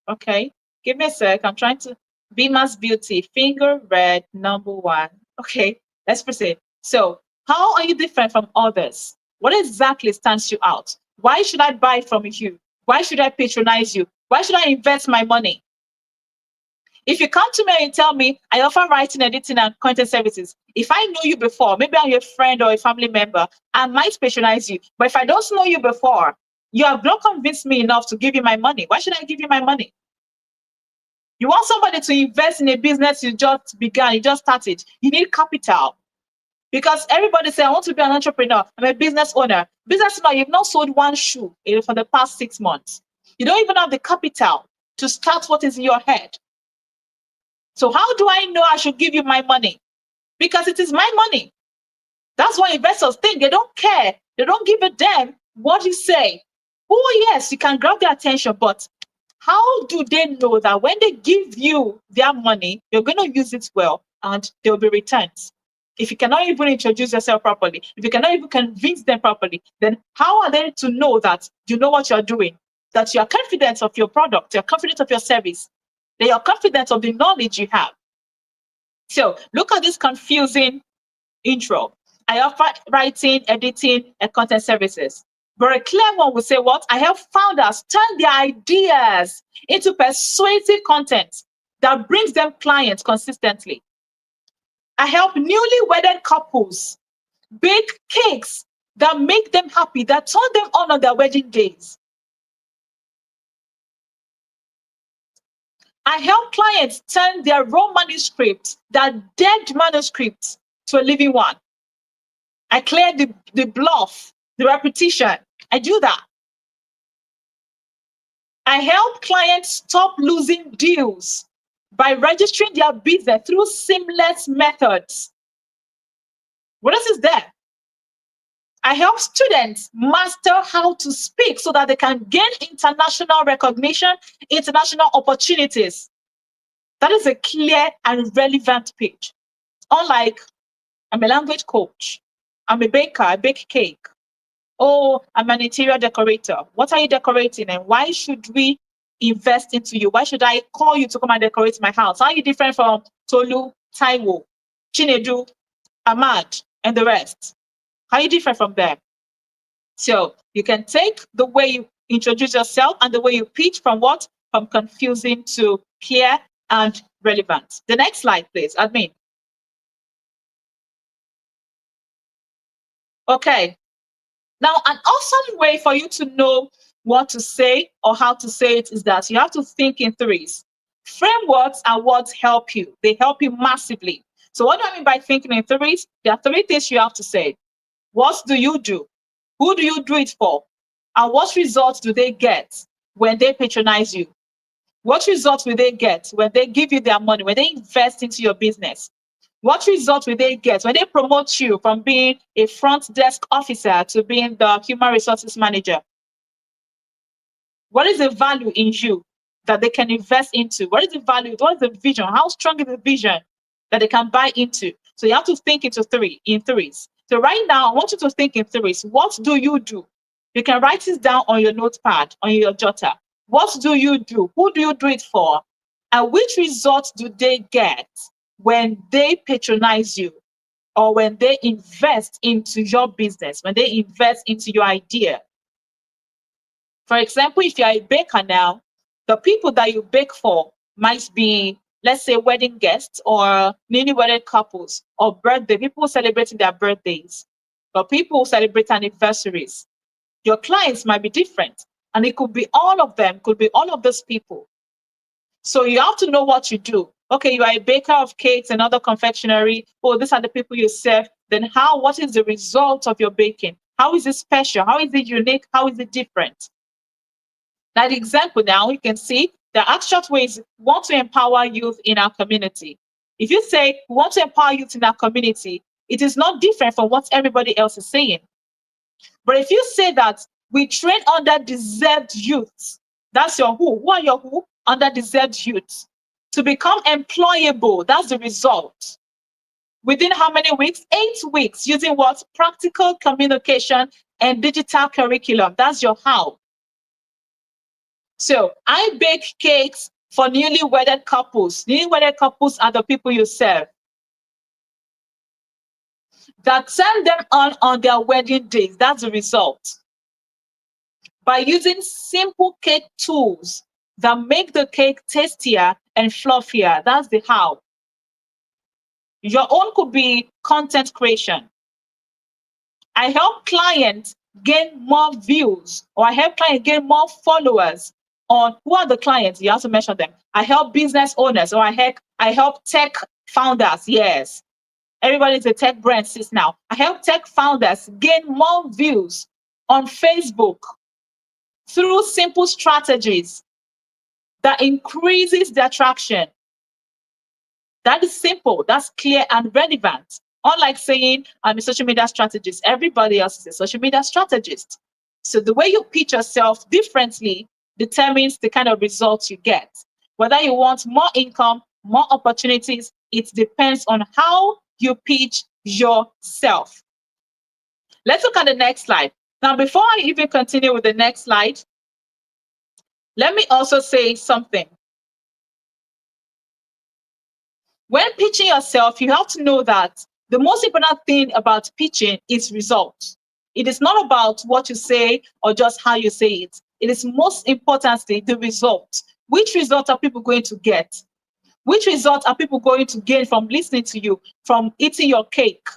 Okay, give me a sec. I'm trying to be mass beauty, finger red, number one. Okay, let's proceed. So, how are you different from others? What exactly stands you out? Why should I buy from you? Why should I patronize you? Why should I invest my money? If you come to me and tell me I offer writing, editing, and content services, if I know you before, maybe I'm your friend or a family member, I might patronize you. But if I don't know you before, you have not convinced me enough to give you my money. Why should I give you my money? You want somebody to invest in a business you just began, you just started. You need capital. Because everybody say, I want to be an entrepreneur. I'm a business owner. Business owner, you've not sold one shoe for the past 6 months. You don't even have the capital to start what is in your head. So how do I know I should give you my money? Because it is my money. That's what investors think. They don't care. They don't give a damn what you say. Oh, yes, you can grab their attention, but how do they know that when they give you their money, you're going to use it well and there will be returns? If you cannot even introduce yourself properly, if you cannot even convince them properly, then how are they to know that you know what you're doing? That you are confident of your product, you're confident of your service, that you're confident of the knowledge you have. So look at this confusing intro. I offer writing, editing, and content services. But a clear one will say, what? I help founders turn their ideas into persuasive content that brings them clients consistently. I help newly wedded couples bake cakes that make them happy, that turn them on their wedding days. I help clients turn their raw manuscripts, that dead manuscripts, to a living one. I clear the bluff, the repetition. I do that. I help clients stop losing deals by registering their business through seamless methods. What else is there? I help students master how to speak so that they can gain international recognition, international opportunities. That is a clear and relevant page. Unlike, I'm a language coach, I'm a baker, I bake cake. Oh, I'm an interior decorator. What are you decorating and why should we invest into you? Why should I call you to come and decorate my house? How are you different from Tolu, Taiwo, Chinedu, Ahmad, and the rest? How are you different from them? So you can take the way you introduce yourself and the way you pitch from what? From confusing to clear and relevant. The next slide, please, admin. Okay. Now, an awesome way for you to know what to say or how to say it is that you have to think in threes. Frameworks are what help you. They help you massively. So what do I mean by thinking in threes? There are three things you have to say. What do you do? Who do you do it for? And what results do they get when they patronize you? What results will they get when they give you their money, when they invest into your business? What result will they get when they promote you from being a front desk officer to being the human resources manager? What is the value in you that they can invest into? What is the value? What is the vision? How strong is the vision that they can buy into? So you have to think in threes. So right now, I want you to think in threes. What do you do? You can write this down on your notepad, on your jotter. What do you do? Who do you do it for? And which results do they get when they patronize you or when they invest into your business, when they invest into your idea? For example, if you're a baker now, the people that you bake for might be, let's say, wedding guests or newly wedded couples or birthday, people celebrating their birthdays, or people celebrate anniversaries. Your clients might be different, and it could be all of them, could be all of those people. So you have to know what you do. Okay, you are a baker of cakes and other confectionery. Oh, these are the people you serve. Then what is the result of your baking? How is it special? How is it unique? How is it different? That example now, you can see the abstract ways we want to empower youth in our community. If you say we want to empower youth in our community, It is not different from what everybody else is saying. But if you say that we train underdeserved youths, that's your who. Who are your who? Underdeserved youths. To become employable, that's the result. Within how many weeks? 8 weeks, using what? Practical communication and digital curriculum. That's your how. So I bake cakes for newly wedded couples. Newly wedded couples are the people you serve. That send them on their wedding days. That's the result. By using simple cake tools that make the cake tastier and fluffier. That's the how. Your own could be content creation. I help clients gain more views, or I help clients gain more followers on who are the clients. You have to mention them. I help business owners, or I help tech founders. Yes. Everybody's a tech brand since now. I help tech founders gain more views on Facebook through simple strategies that increases their traction. That is simple, that's clear and relevant. Unlike saying I'm a social media strategist, everybody else is a social media strategist. So the way you pitch yourself differently determines the kind of results you get. Whether you want more income, more opportunities, it depends on how you pitch yourself. Let's look at the next slide. Now, before I even continue with the next slide, let me also say something. When pitching yourself, you have to know that the most important thing about pitching is results. It is not about what you say or just how you say it. It is most importantly the result. Which result are people going to get? Which result are people going to gain from listening to you, from eating your cake,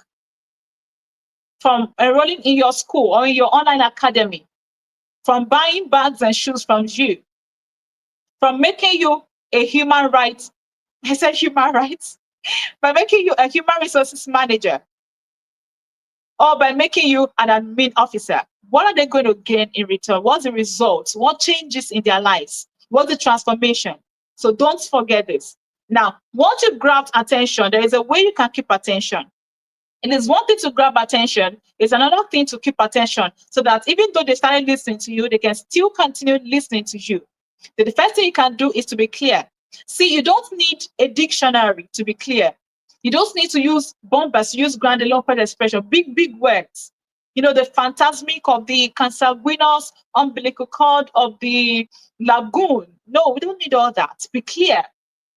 from enrolling in your school or in your online academy, from buying bags and shoes from you, from making you a human rights, I said human rights, by making you a human resources manager, or by making you an admin officer? What are they going to gain in return? What's the results? What changes in their lives? What's the transformation? So don't forget this. Now, once you've grabbed attention, there is a way you can keep attention. It is one thing to grab attention, it's another thing to keep attention so that even though they started listening to you, they can still continue listening to you. The first thing you can do is to be clear. See, you don't need a dictionary to be clear. You don't need to use bumpers, use grandiloquent expression, big words. You know, the phantasmic of the consanguineous umbilical cord of the lagoon. No, we don't need all that. Be clear.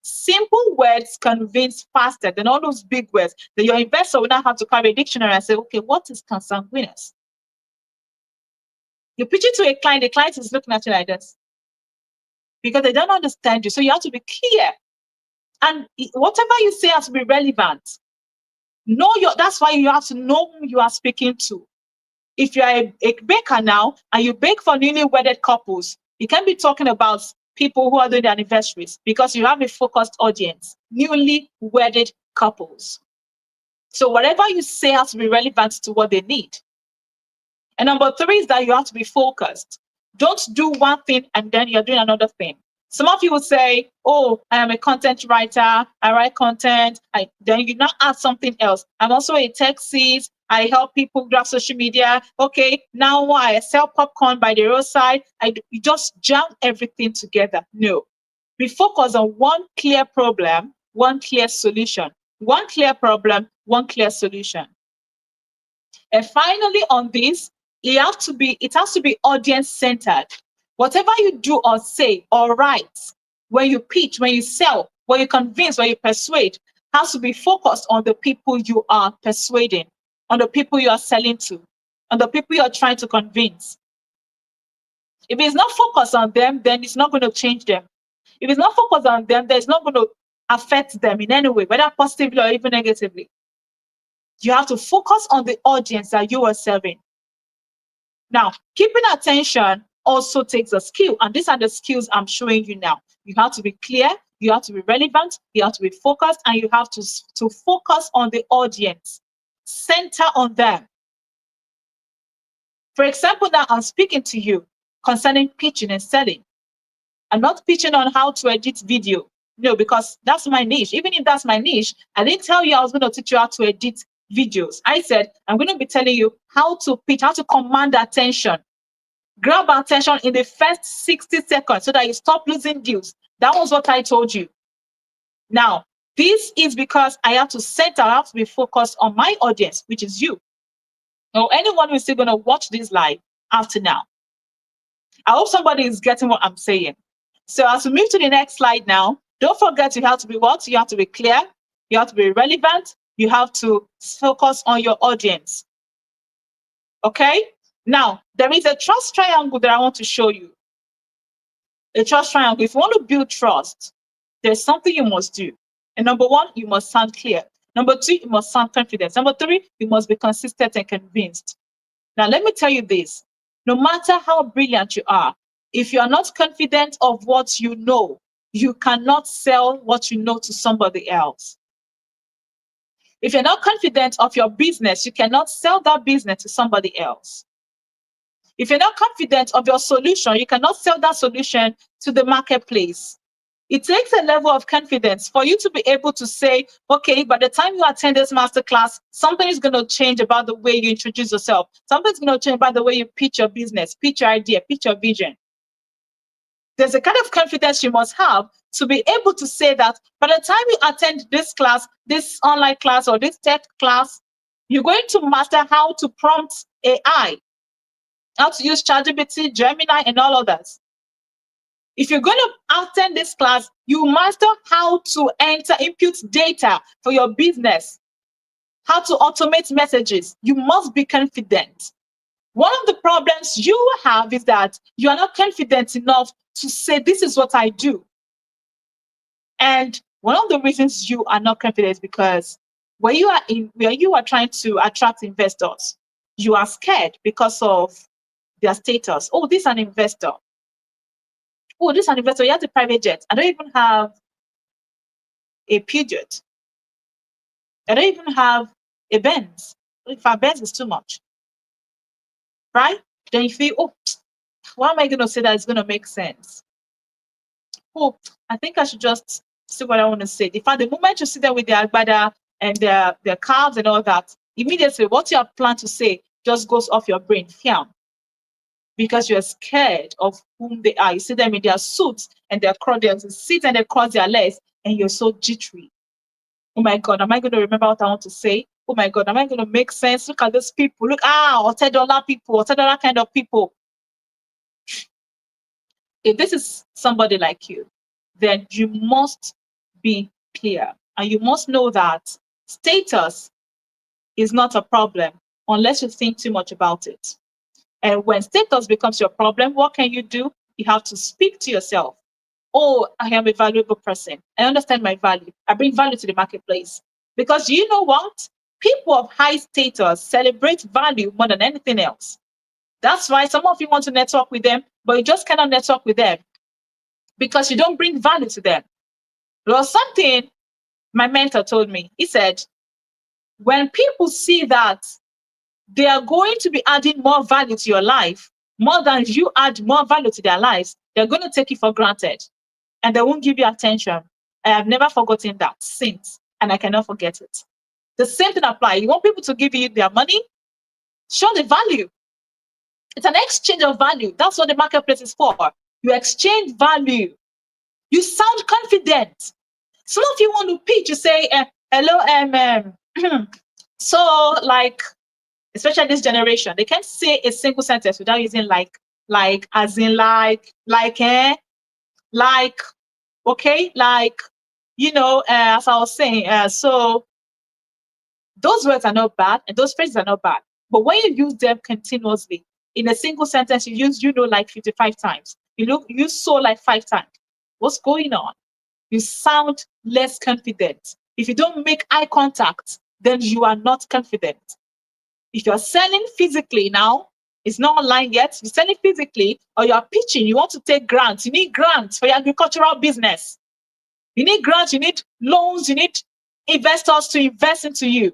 Simple words convince faster than all those big words that your investor will not have to carry a dictionary and say, okay, what is consanguineous? You pitch it to a client, the client is looking at you like this because they don't understand you. So you have to be clear. And whatever you say has to be relevant. That's why you have to know whom you are speaking to. If you're a baker now and you bake for newly wedded couples, you can be talking about people who are doing their anniversaries because you have a focused audience, newly wedded couples. So whatever you say has to be relevant to what they need. And number 3 is that you have to be focused. Don't do one thing and then you're doing another thing. Some of you will say, oh, I am a content writer, I write content, then you now add something else. I'm also a tech sis, I help people grab social media. Okay, now I sell popcorn by the roadside. You just jam everything together. No. Be focused on one clear problem, one clear solution. One clear problem, one clear solution. And finally on this, it has to be audience-centered. Whatever you do or say or write, when you pitch, when you sell, when you convince, when you persuade, has to be focused on the people you are persuading, on the people you are selling to, on the people you are trying to convince. If it's not focused on them, then it's not going to change them. If it's not focused on them, then it's not going to affect them in any way, whether positively or even negatively. You have to focus on the audience that you are serving. Now, keeping attention also takes a skill, and these are the skills I'm showing you now. You have to be clear, you have to be relevant, you have to be focused, and you have to focus on the audience. Center on them. For example, now I'm speaking to you concerning pitching and selling. I'm not pitching on how to edit video. No, because that's my niche. Even if that's my niche, I didn't tell you I was going to teach you how to edit videos. I said, I'm going to be telling you how to pitch, how to command attention, grab attention in the first 60 seconds so that you stop losing deals. That was what I told you. Now, this is because I have to center, I have to be focused on my audience, which is you, or anyone who's still going to watch this live after now. I hope somebody is getting what I'm saying. So as we move to the next slide now, don't forget you have to be what? You have to be clear, you have to be relevant, you have to focus on your audience. Okay? Now, there is a trust triangle that I want to show you. A trust triangle. If you want to build trust, there's something you must do. And number one, you must sound clear. Number two, you must sound confident. Number three, you must be consistent and convinced. Now, let me tell you this. No matter how brilliant you are, if you are not confident of what you know, you cannot sell what you know to somebody else. If you're not confident of your business, you cannot sell that business to somebody else. If you're not confident of your solution, you cannot sell that solution to the marketplace. It takes a level of confidence for you to be able to say, okay, by the time you attend this masterclass, something is going to change about the way you introduce yourself. Something's going to change about the way you pitch your business, pitch your idea, pitch your vision. There's a kind of confidence you must have to be able to say that by the time you attend this class, this online class or this tech class, you're going to master how to prompt AI, how to use ChatGPT, Gemini, and all others. If you're going to attend this class, you master how to input data for your business, how to automate messages. You must be confident. One of the problems you have is that you are not confident enough to say, this is what I do. And one of the reasons you are not confident is because where you are trying to attract investors, you are scared because of their status. Oh, this is an investor. Oh, this is an investor. He has a private jet. I don't even have a Peugeot. I don't even have a Benz. If a Benz is too much, right? Then you feel, oh, why am I going to say that it's going to make sense? Oh, I think I should just see what I want to say. In fact, the moment you sit there with their agbada and their calves and all that, immediately what you have planned to say just goes off your brain. Fiam. Because you're scared of whom they are. You see them in their suits and their crowds, sit and they cross their legs, and you're so jittery. Oh my God, am I going to remember what I want to say? Oh my God, am I going to make sense? Look at those people. Look, $10 people, $10 kind of people. If this is somebody like you, then you must be clear. And you must know that status is not a problem unless you think too much about it. And when status becomes your problem, what can you do? You have to speak to yourself. Oh, I am a valuable person. I understand my value. I bring value to the marketplace. Because you know what? People of high status celebrate value more than anything else. That's why some of you want to network with them, but you just cannot network with them because you don't bring value to them. There was something my mentor told me. He said, when people see that they are going to be adding more value to your life, more than you add more value to their lives, they're going to take it for granted and they won't give you attention. I have never forgotten that since, and I cannot forget it. The same thing applies. You want people to give you their money? Show the value. It's an exchange of value. That's what the marketplace is for. You exchange value. You sound confident. Some of you want to pitch, you say, hello, so like, especially this generation, they can't say a single sentence without using like, as in like, okay, like, as I was saying, so those words are not bad and those phrases are not bad. But when you use them continuously in a single sentence, you use, like 55 times. You use so like 5 times. What's going on? You sound less confident. If you don't make eye contact, then you are not confident. If you're selling physically now, it's not online yet, you're selling physically, or you're pitching, you want to take grants. You need grants for your agricultural business. You need grants, you need loans, you need investors to invest into you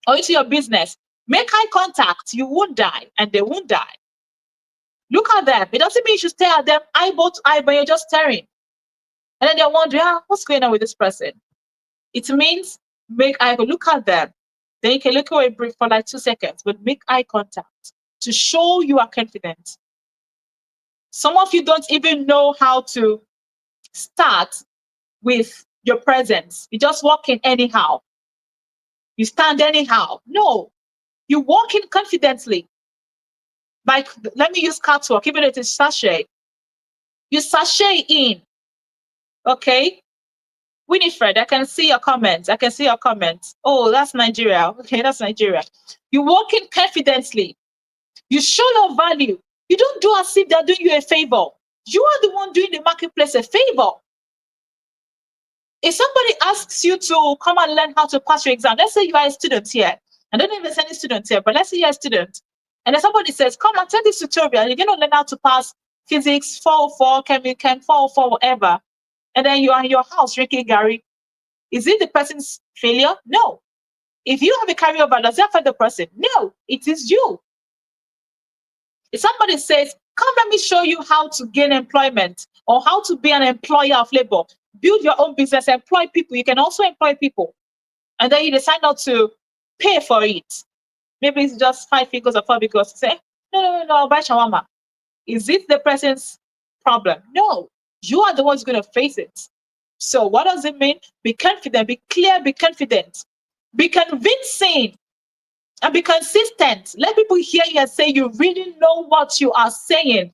or into your business. Make eye contact, you won't die, and they won't die. Look at them. It doesn't mean you should stare at them eyeball to eyeball, you're just staring. And then they're wondering, what's going on with this person? It means make eye contact, look at them. Then you can look away brief for like 2 seconds, but make eye contact to show you are confident. Some of you don't even know how to start with your presence. You just walk in anyhow. You stand anyhow. No, you walk in confidently. Like, let me use catwalk, even if it is sachet. You sashay in, okay? Winifred, I can see your comments. I can see your comments. Oh, that's Nigeria. Okay, that's Nigeria. You walk in confidently. You show your value. You don't do as if they're doing you a favor. You are the one doing the marketplace a favor. If somebody asks you to come and learn how to pass your exam, let's say you are a student here. I don't know if there's any students here, but let's say you're a student. And then somebody says, come and take this tutorial. You're going to learn how to pass physics 404, chem 404, whatever. And then you are in your house drinking Gary. Is it the person's failure? No. If you have a carryover, does that affect the person? No, it is you. If somebody says, come, let me show you how to gain employment or how to be an employer of labor, build your own business, employ people. You can also employ people. And then you decide not to pay for it. Maybe it's just 5 figures or 4 figures. Say, no, I'll buy shawarma. Is it the person's problem? No, you are the ones going to face it. So what does it mean? Be confident, be clear, be confident, be convincing, and be consistent. Let people hear you and say you really know what you are saying.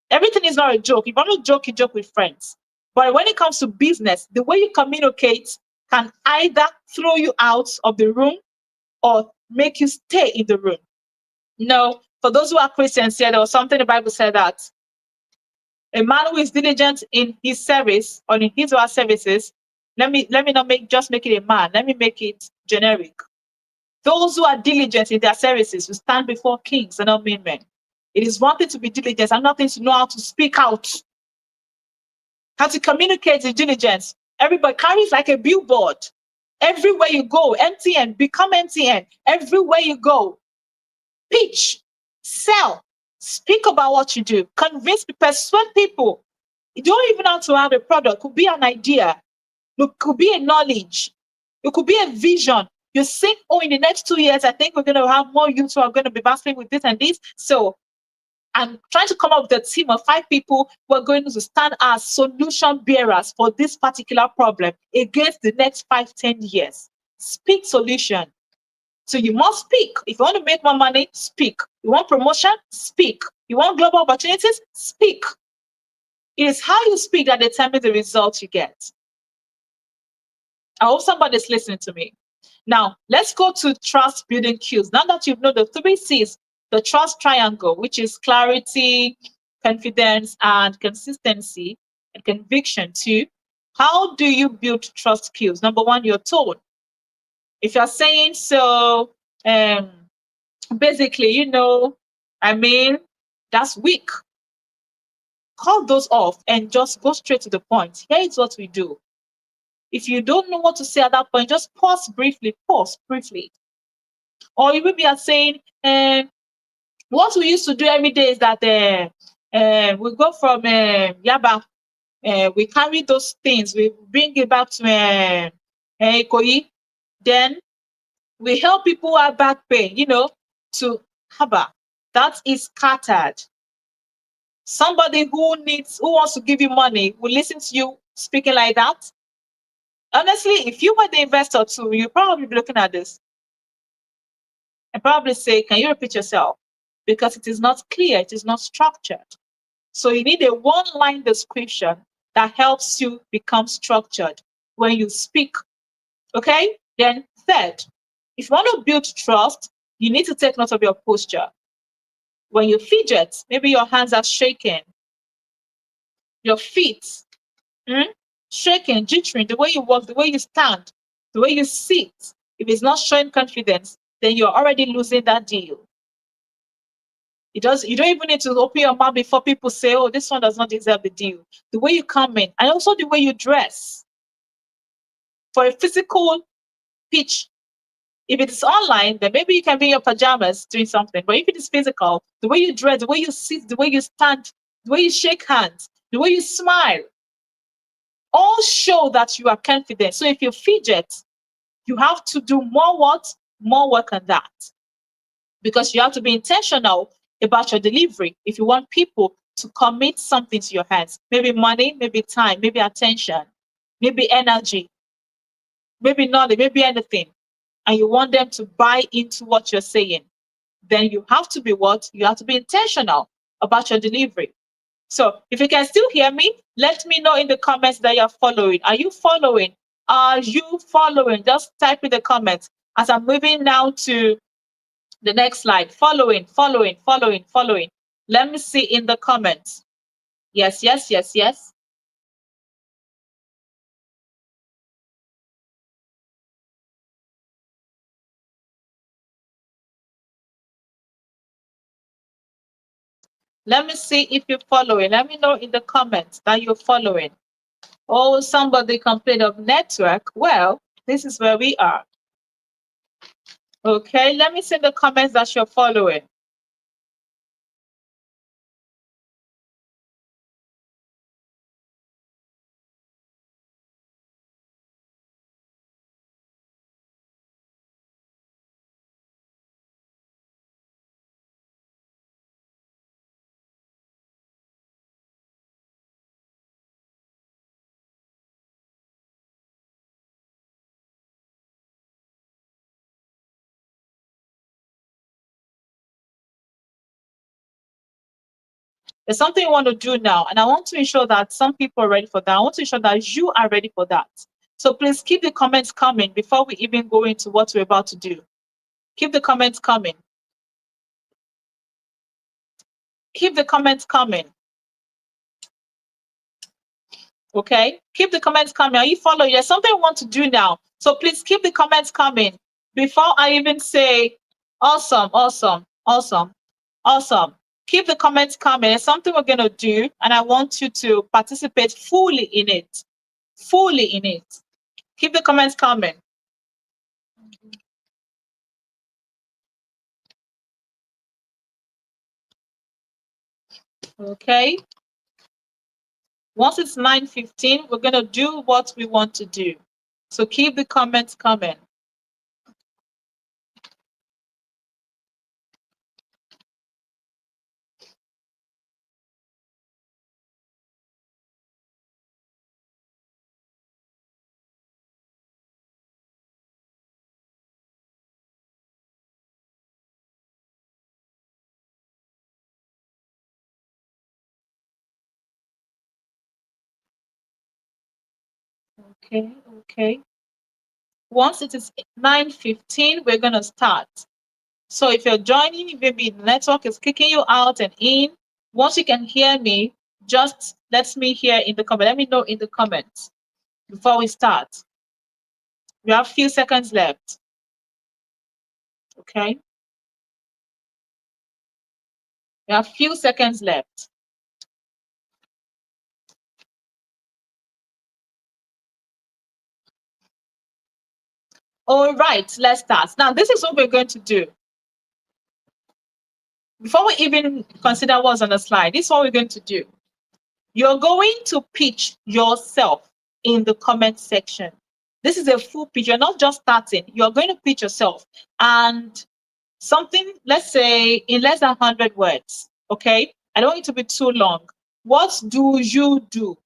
Everything is not a joke. If you want to joke, you joke with friends. But when it comes to business, the way you communicate can either throw you out of the room or make you stay in the room. No, for those who are Christians here, there was something the Bible said that a man who is diligent in his service or in his or her services, let me not make it a man, let me make it generic. Those who are diligent in their services will stand before kings and not mean men. It is one thing to be diligent, another thing to know how to speak out, how to communicate with diligence. Everybody carries like a billboard. Everywhere you go, MTN, become MTN. Everywhere you go, pitch, sell, speak about what you do, convince, persuade people. You don't even have to have a product. It could be an idea. It could be a knowledge. It could be a vision. You think, oh, in the next 2 years, I think we're going to have more youths who are going to be battling with this and this. So I'm trying to come up with a team of 5 people who are going to stand as solution bearers for this particular problem against the next 5-10 years. Speak solution. So you must speak. If you want to make more money, speak. You want promotion? Speak. You want global opportunities? Speak. It is how you speak that determines the results you get. I hope somebody's listening to me. Now, let's go to trust building cues. Now that you've known the 3 C's, the trust triangle, which is clarity, confidence, and consistency, and conviction too. How do you build trust cues? Number 1, your tone. If you're saying so, basically, that's weak. Call those off and just go straight to the point. Here is what we do. If you don't know what to say at that point, just pause briefly. Or you will be saying, what we used to do every day is that we go from Yaba, we carry those things, we bring it back to Ikoyi. Then we help people who have back pain, to Haba. That is scattered. Somebody who wants to give you money will listen to you speaking like that. Honestly, if you were the investor too, you'd probably be looking at this and probably say, can you repeat yourself? Because it is not clear, it is not structured. So you need a one-line description that helps you become structured when you speak. Okay? Then third, if you want to build trust, you need to take note of your posture. When you fidget, maybe your hands are shaking, your feet shaking, jittering, the way you walk, the way you stand, the way you sit. If it's not showing confidence, then you're already losing that deal. You don't even need to open your mouth before people say, oh, this one does not deserve the deal. The way you come in, and also the way you dress. For a physical pitch, if it is online, then maybe you can be in your pajamas doing something. But if it is physical, the way you dress, the way you sit, the way you stand, the way you shake hands, the way you smile, all show that you are confident. So if you fidget, you have to do more what? More work on that, because you have to be intentional about your delivery if you want people to commit something to your hands. Maybe money, maybe time, maybe attention, maybe energy, maybe knowledge, maybe anything. And you want them to buy into what you're saying. Then you have to be what? You have to be intentional about your delivery. So if you can still hear me, let me know in the comments that you're following. Are you following? Are you following? Just type in the comments as I'm moving now to the next slide. Following, following, following, following. Let me see in the comments. Yes, yes, yes, yes. Let me see if you're following. Let me know in the comments that you're following. Oh, somebody complained of network. Well, this is where we are. Okay, let me see in the comments that you're following. There's something you want to do now, and I want to ensure that some people are ready for that. I want to ensure that you are ready for that. So please keep the comments coming before we even go into what we're about to do. Keep the comments coming. Keep the comments coming. Okay? Keep the comments coming. Are you following? There's something we want to do now. So please keep the comments coming before I even say awesome, awesome, awesome, awesome. Keep the comments coming. It's something we're going to do, and I want you to participate fully in it. Fully in it. Keep the comments coming. Okay? Once it's 9:15, we're going to do what we want to do. So keep the comments coming. Okay, okay. Once it is 9:15, we're going to start. So if you're joining, maybe the network is kicking you out and in. Once you can hear me, just let me hear in the comment. Let me know in the comments before we start. We have a few seconds left. Okay? We have a few seconds left. All right, let's start. Now, this is what we're going to do. Before we even consider what's on the slide, this is what we're going to do. You're going to pitch yourself in the comment section. This is a full pitch. You're not just starting. You're going to pitch yourself. And something, let's say, in less than 100 words, okay? I don't want it to be too long. What do you do?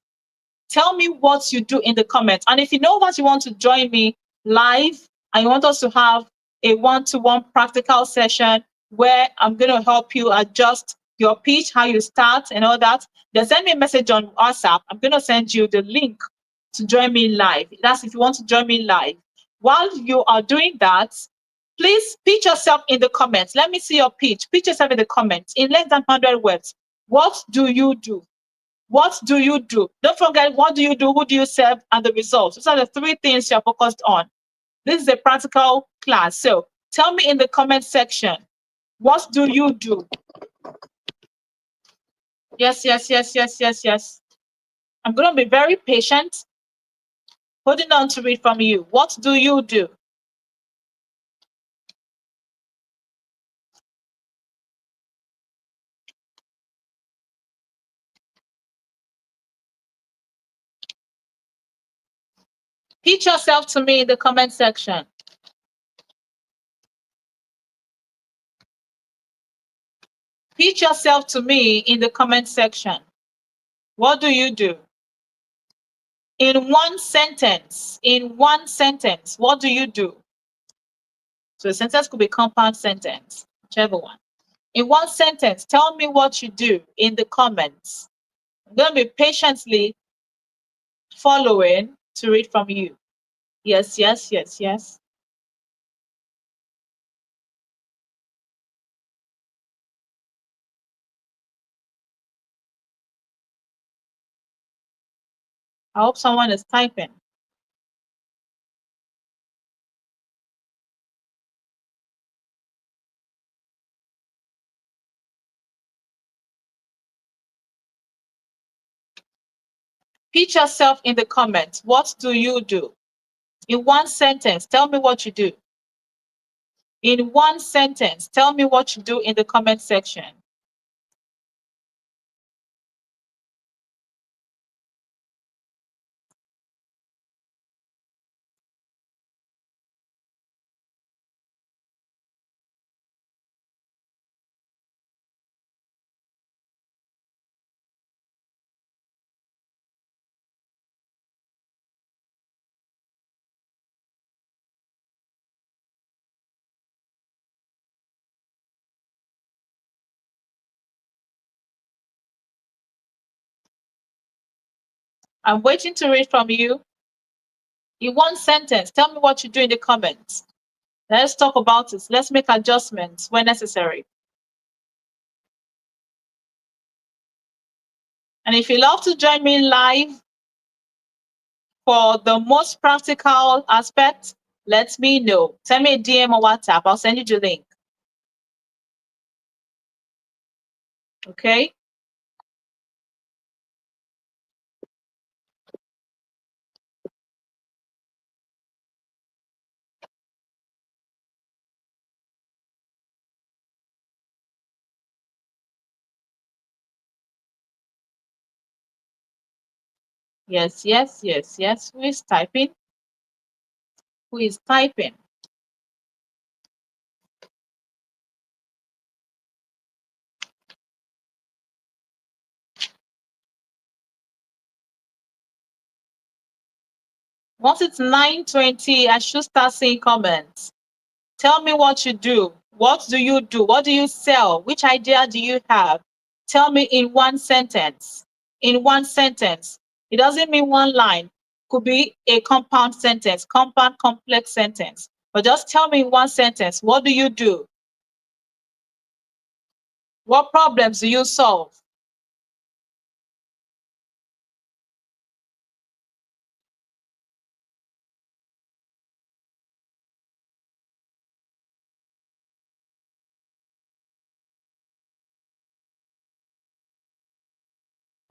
Tell me what you do in the comments. And if you know what you want to join me live and you want us to have a one-to-one practical session where I'm going to help you adjust your pitch, how you start and all that, then send me a message on WhatsApp. I'm going to send you the link to join me live. That's if you want to join me live. While you are doing that, please pitch yourself in the comments. Let me see your pitch. Pitch yourself in the comments in less than 100 words. What do you do? What do you do? Don't forget, what do you do? Who do you serve? And the results. Those are the three things you're focused on. This is a practical class. So tell me in the comment section, what do you do? Yes, yes, yes, yes, yes, yes. I'm going to be very patient, holding on to it from you. What do you do? Pitch yourself to me in the comment section. Pitch yourself to me in the comment section. What do you do? In one sentence, what do you do? So a sentence could be compound sentence, whichever one. In one sentence, tell me what you do in the comments. I'm going to be patiently following to read from you. Yes, yes, yes, yes. I hope someone is typing. Pitch yourself in the comments. What do you do? In one sentence, tell me what you do. In one sentence, tell me what you do in the comment section. I'm waiting to read from you. In one sentence, tell me what you do in the comments. Let's talk about it. Let's make adjustments when necessary. And if you love to join me live for the most practical aspect, let me know. Send me a DM or WhatsApp. I'll send you the link. Okay? Yes, yes, yes, yes. Who is typing? Who is typing? Once it's 9:20, I should start seeing comments. Tell me what you do. What do you do? What do you sell? Which idea do you have? Tell me in one sentence. In one sentence. It doesn't mean one line. Could be a compound sentence, compound complex sentence. But just tell me in one sentence, what do you do? What problems do you solve?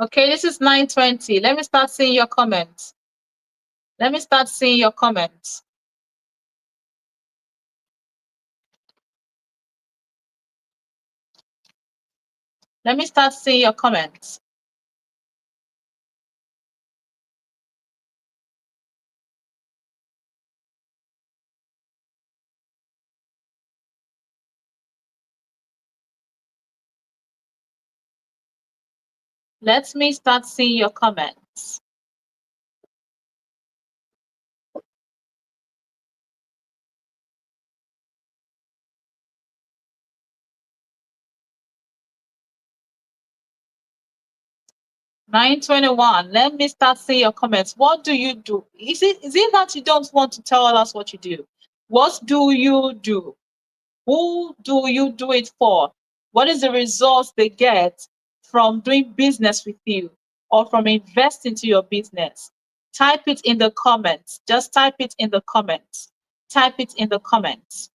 Okay, this is 9:20. Let me start seeing your comments. Let me start seeing your comments. Let me start seeing your comments. Let me start seeing your comments. (9:21). Let me start seeing your comments. What do you do? Is it that you don't want to tell us what you do? What do you do? Who do you do it for? What is the results they get from doing business with you or from investing to your business? Type it in the comments. Just type it in the comments. Type it in the comments.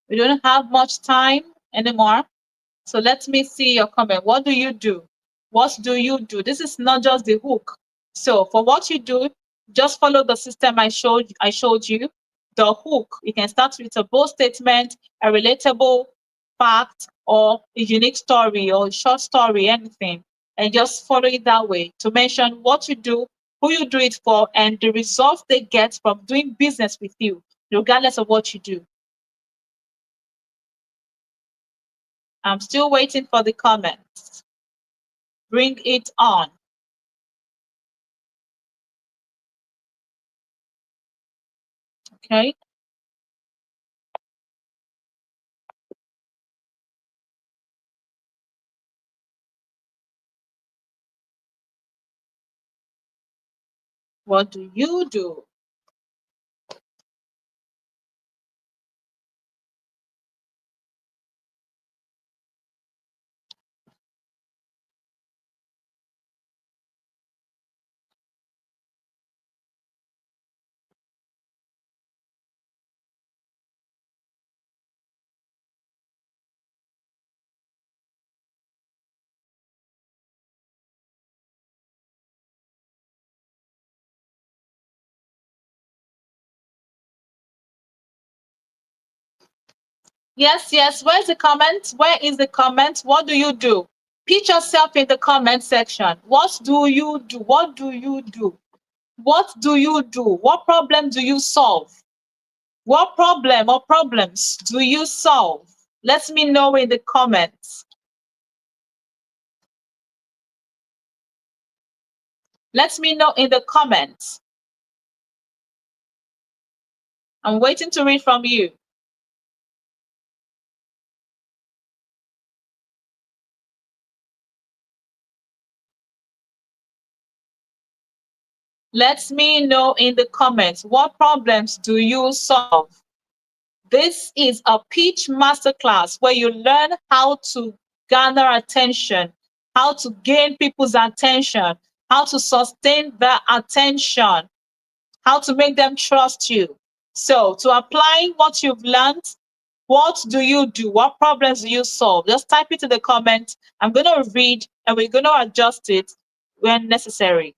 We don't have much time anymore. So let me see your comment. What do you do? What do you do? This is not just the hook. So for what you do, just follow the system I showed you. The hook. You can start with a bold statement, a relatable fact, or a unique story or a short story, anything. And just follow it that way to mention what you do, who you do it for, and the results they get from doing business with you, regardless of what you do. I'm still waiting for the comments. Bring it on. Okay. What do you do? Yes, yes. Where's the comment? Where is the comment? What do you do? Pitch yourself in the comment section. What do you do? What do you do? What do you do? What problem do you solve? What problem or problems do you solve? Let me know in the comments. Let me know in the comments. I'm waiting to read from you. Let me know in the comments. What problems do you solve? This is a pitch masterclass where you learn how to garner attention, how to gain people's attention, how to sustain their attention, how to make them trust you. So, to apply what you've learned, what do you do? What problems do you solve? Just type it in the comments. I'm going to read and we're going to adjust it when necessary.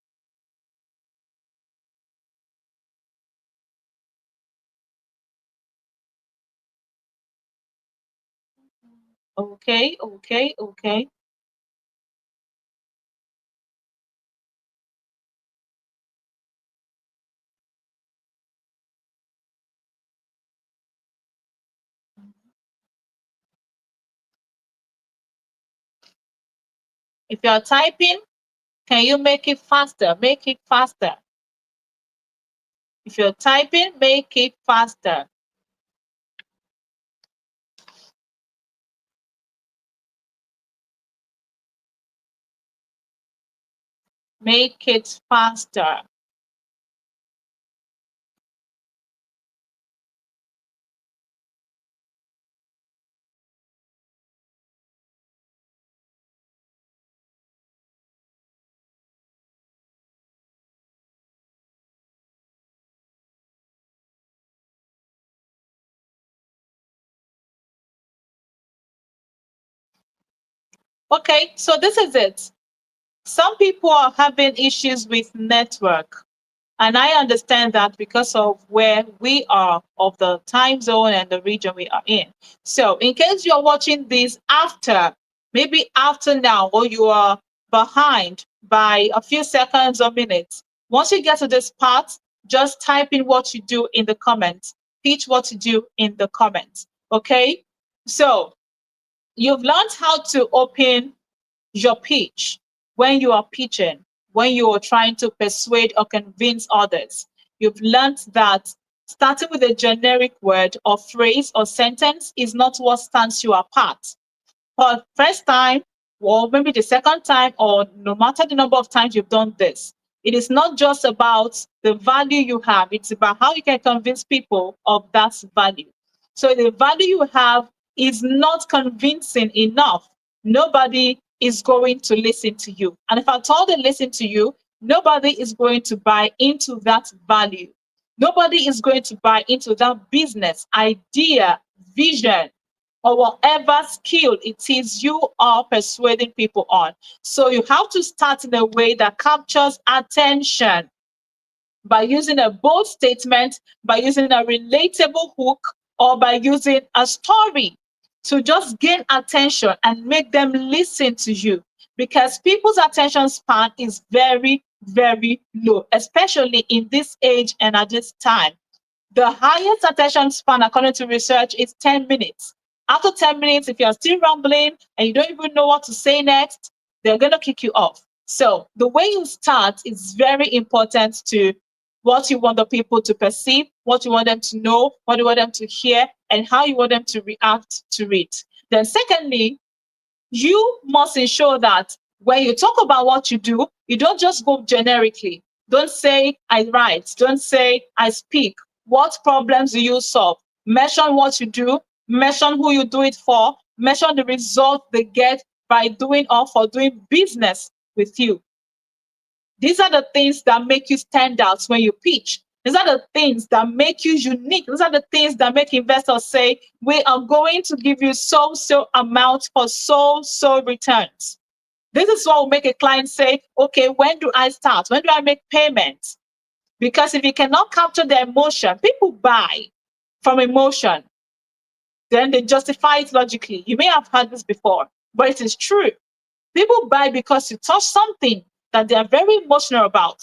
Okay, okay, okay. If you're typing, can you make it faster? Make it faster. If you're typing, make it faster. Make it faster. Okay, so this is it. Some people are having issues with network. And I understand that because of where we are, of the time zone and the region we are in. So, in case you're watching this after, maybe after now, or you are behind by a few seconds or minutes, once you get to this part, just type in what you do in the comments. Pitch what you do in the comments. Okay? So, you've learned how to open your pitch when you are pitching, when you are trying to persuade or convince others. You've learned that starting with a generic word or phrase or sentence is not what stands you apart. For first time, or maybe the second time, or no matter the number of times you've done this, it is not just about the value you have, it's about how you can convince people of that value. So the value you have is not convincing enough. Nobody is going to listen to you. And if at all they listen to you, nobody is going to buy into that value. Nobody is going to buy into that business idea, vision, or whatever skill it is you are persuading people on. So you have to start in a way that captures attention by using a bold statement, by using a relatable hook, or by using a story to just gain attention and make them listen to you. Because people's attention span is very, very low, especially in this age and at this time. The highest attention span, according to research, is 10 minutes. After 10 minutes, if you're still rambling and you don't even know what to say next, they're going to kick you off. So the way you start is very important to what you want the people to perceive, what you want them to know, what you want them to hear, and how you want them to react to it. Then secondly, you must ensure that when you talk about what you do, you don't just go generically. Don't say, I write. Don't say, I speak. What problems do you solve? Mention what you do. Mention who you do it for. Mention the result they get by doing or for doing business with you. These are the things that make you stand out when you pitch. These are the things that make you unique. These are the things that make investors say, we are going to give you so amount for so returns. This is what will make a client say, okay, when do I start? When do I make payments? Because if you cannot capture the emotion, people buy from emotion, then they justify it logically. You may have heard this before, but it is true. People buy because you touch something that they are very emotional about.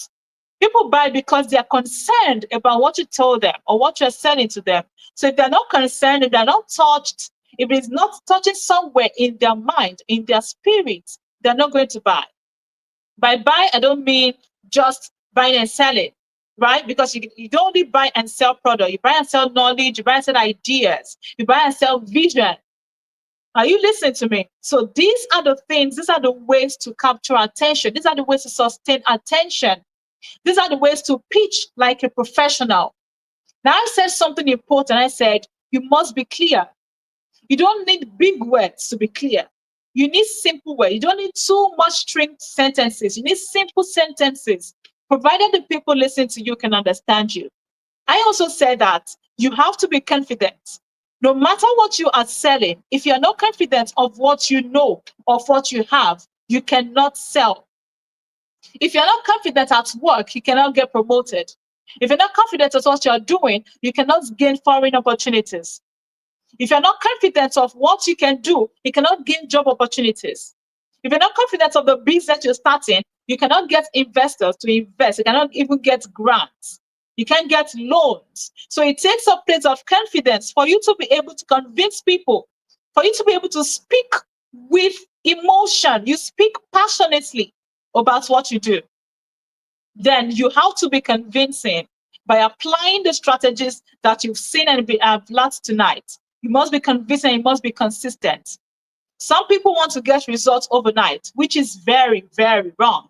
People buy because they are concerned about what you told them or what you're selling to them. So if they're not concerned, if they're not touched, if it's not touching somewhere in their mind, in their spirit, they're not going to buy. By buy, I don't mean just buying and selling, right? Because you don't only buy and sell product, you buy and sell knowledge, you buy and sell ideas, you buy and sell vision. Are you listening to me? So these are the things, these are the ways to capture attention. These are the ways to sustain attention. These are the ways to pitch like a professional. Now, I said something important. I said, you must be clear. You don't need big words to be clear. You need simple words. You don't need too much stringed sentences. You need simple sentences, provided the people listening to you can understand you. I also said that you have to be confident. No matter what you are selling, if you're not confident of what you know, of what you have, you cannot sell. If you're not confident at work, you cannot get promoted. If you're not confident at what you're doing, you cannot gain foreign opportunities. If you're not confident of what you can do, you cannot gain job opportunities. If you're not confident of the business you're starting, you cannot get investors to invest. You cannot even get grants. You can't get loans. So it takes a place of confidence for you to be able to convince people, for you to be able to speak with emotion. You speak passionately about what you do. Then you have to be convincing by applying the strategies that you've seen and have learned tonight. You must be convincing, you must be consistent. Some people want to get results overnight, which is very, very wrong.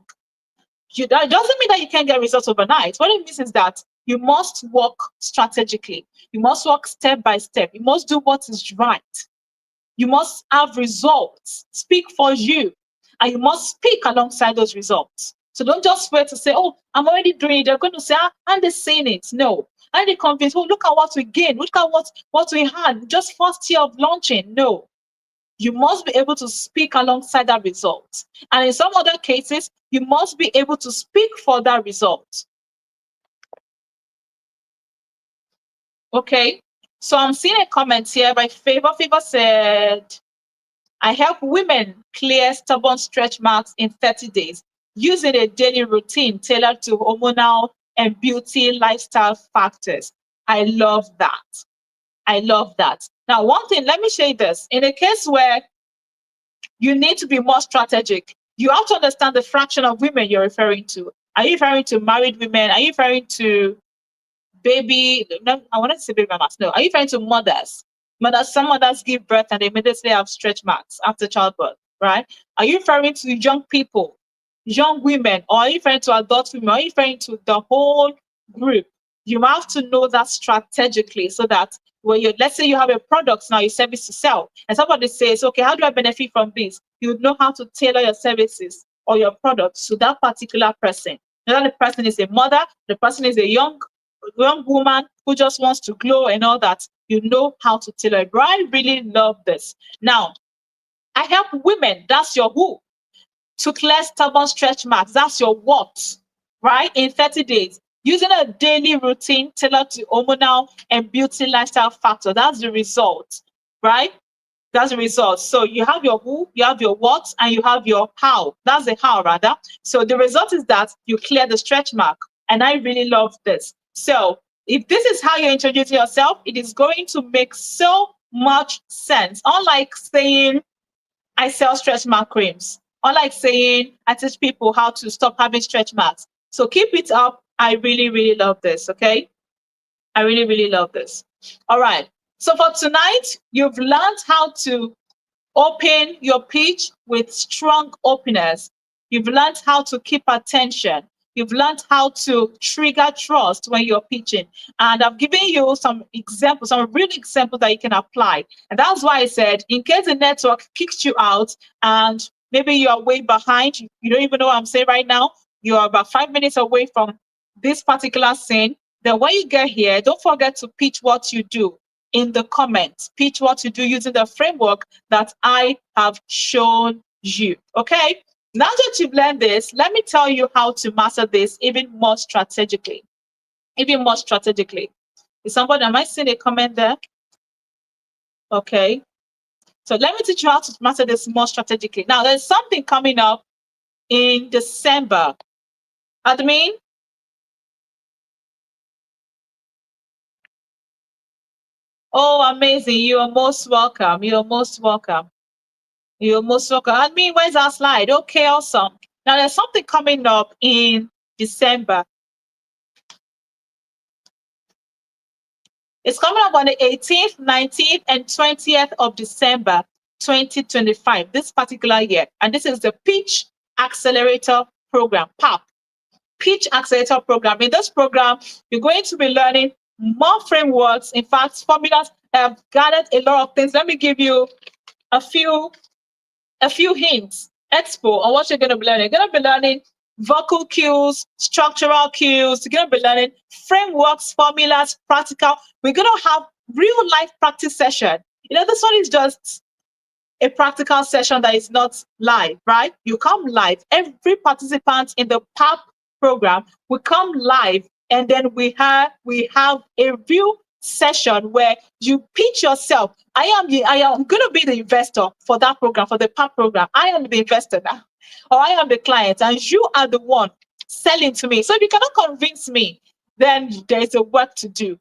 That doesn't mean that you can't get results overnight. What it means is that you must work strategically. You must work step by step. You must do what is right. You must have results speak for you, and you must speak alongside those results. So don't just wait to say, oh, I'm already doing it. They're going to say, and they're saying it. No. And they convince, oh, look at what we gained. Look at what we had just first year of launching. No. You must be able to speak alongside that result. And in some other cases, you must be able to speak for that result. Okay. So I'm seeing a comment here by Favor. Favor said, I help women clear stubborn stretch marks in 30 days using a daily routine tailored to hormonal and beauty lifestyle factors. I love that. I love that. Now, one thing, let me say this. In a case where you need to be more strategic, you have to understand the fraction of women you're referring to. Are you referring to married women? Are you referring to baby? No, I wanted to say baby mamas. No. Are you referring to mothers? Some mothers give birth and they immediately have stretch marks after childbirth, right? Are you referring to young people, young women, or are you referring to adult women? Are you referring to the whole group? You have to know that strategically so that when you, let's say you have a product now, your service to sell, and somebody says, okay, how do I benefit from this? You know how to tailor your services or your products to that particular person. Whether the person is a mother, the person is a young woman who just wants to glow and all that. you know how to tailor it. But I really love this. Now, I help women. That's your who. To clear stubborn stretch marks. That's your what, right? In 30 days. Using a daily routine tailored to hormonal and beauty lifestyle factor. That's the result, right? That's the result. So you have your who, you have your what, and you have your how. That's the how, rather. So the result is that you clear the stretch mark. And I really love this. So if this is how you introduce yourself, it is going to make so much sense. Unlike saying, I sell stretch mark creams. Unlike saying, I teach people how to stop having stretch marks. So keep it up. I really, really love this. Okay. I really, really love this. All right. So for tonight, you've learned how to open your pitch with strong openers. You've learned how to keep attention. You've learned how to trigger trust when you're pitching. And I've given you some examples, some real examples that you can apply. And that's why I said, in case the network kicks you out and maybe you are way behind, you don't even know what I'm saying right now, you are about 5 minutes away from this particular scene, then when you get here, don't forget to pitch what you do in the comments. Pitch what you do using the framework that I have shown you. Okay. Now that you've learned this, let me tell you how to master this even more strategically. Even more strategically. Is somebody, am I seeing a comment there? Okay. So let me teach you how to master this more strategically. Now, there's something coming up in December. Admin, oh, amazing. You are most welcome. You are most welcome. You're most welcome. Admin, where's our slide? Okay, awesome. Now, there's something coming up in December. It's coming up on the 18th, 19th, and 20th of December 2025, this particular year. And this is the Pitch Accelerator Program, PAP. Pitch Accelerator Program. In this program, you're going to be learning more frameworks, in fact, formulas. I've gathered a lot of things. Let me give you a few hints, expo on what you're going to be learning. You're going to be learning vocal cues, structural cues. You're going to be learning frameworks, formulas, practical. We're going to have real life practice session. This one is just a practical session that is not live, right? You come live. Every participant in the PAP program will come live, and then we have a real session where you pitch yourself. I am going to be the investor for that program, for the PAP program. I am the investor now, or I am the client, and you are the one selling to me. So if you cannot convince me, then there is a work to do.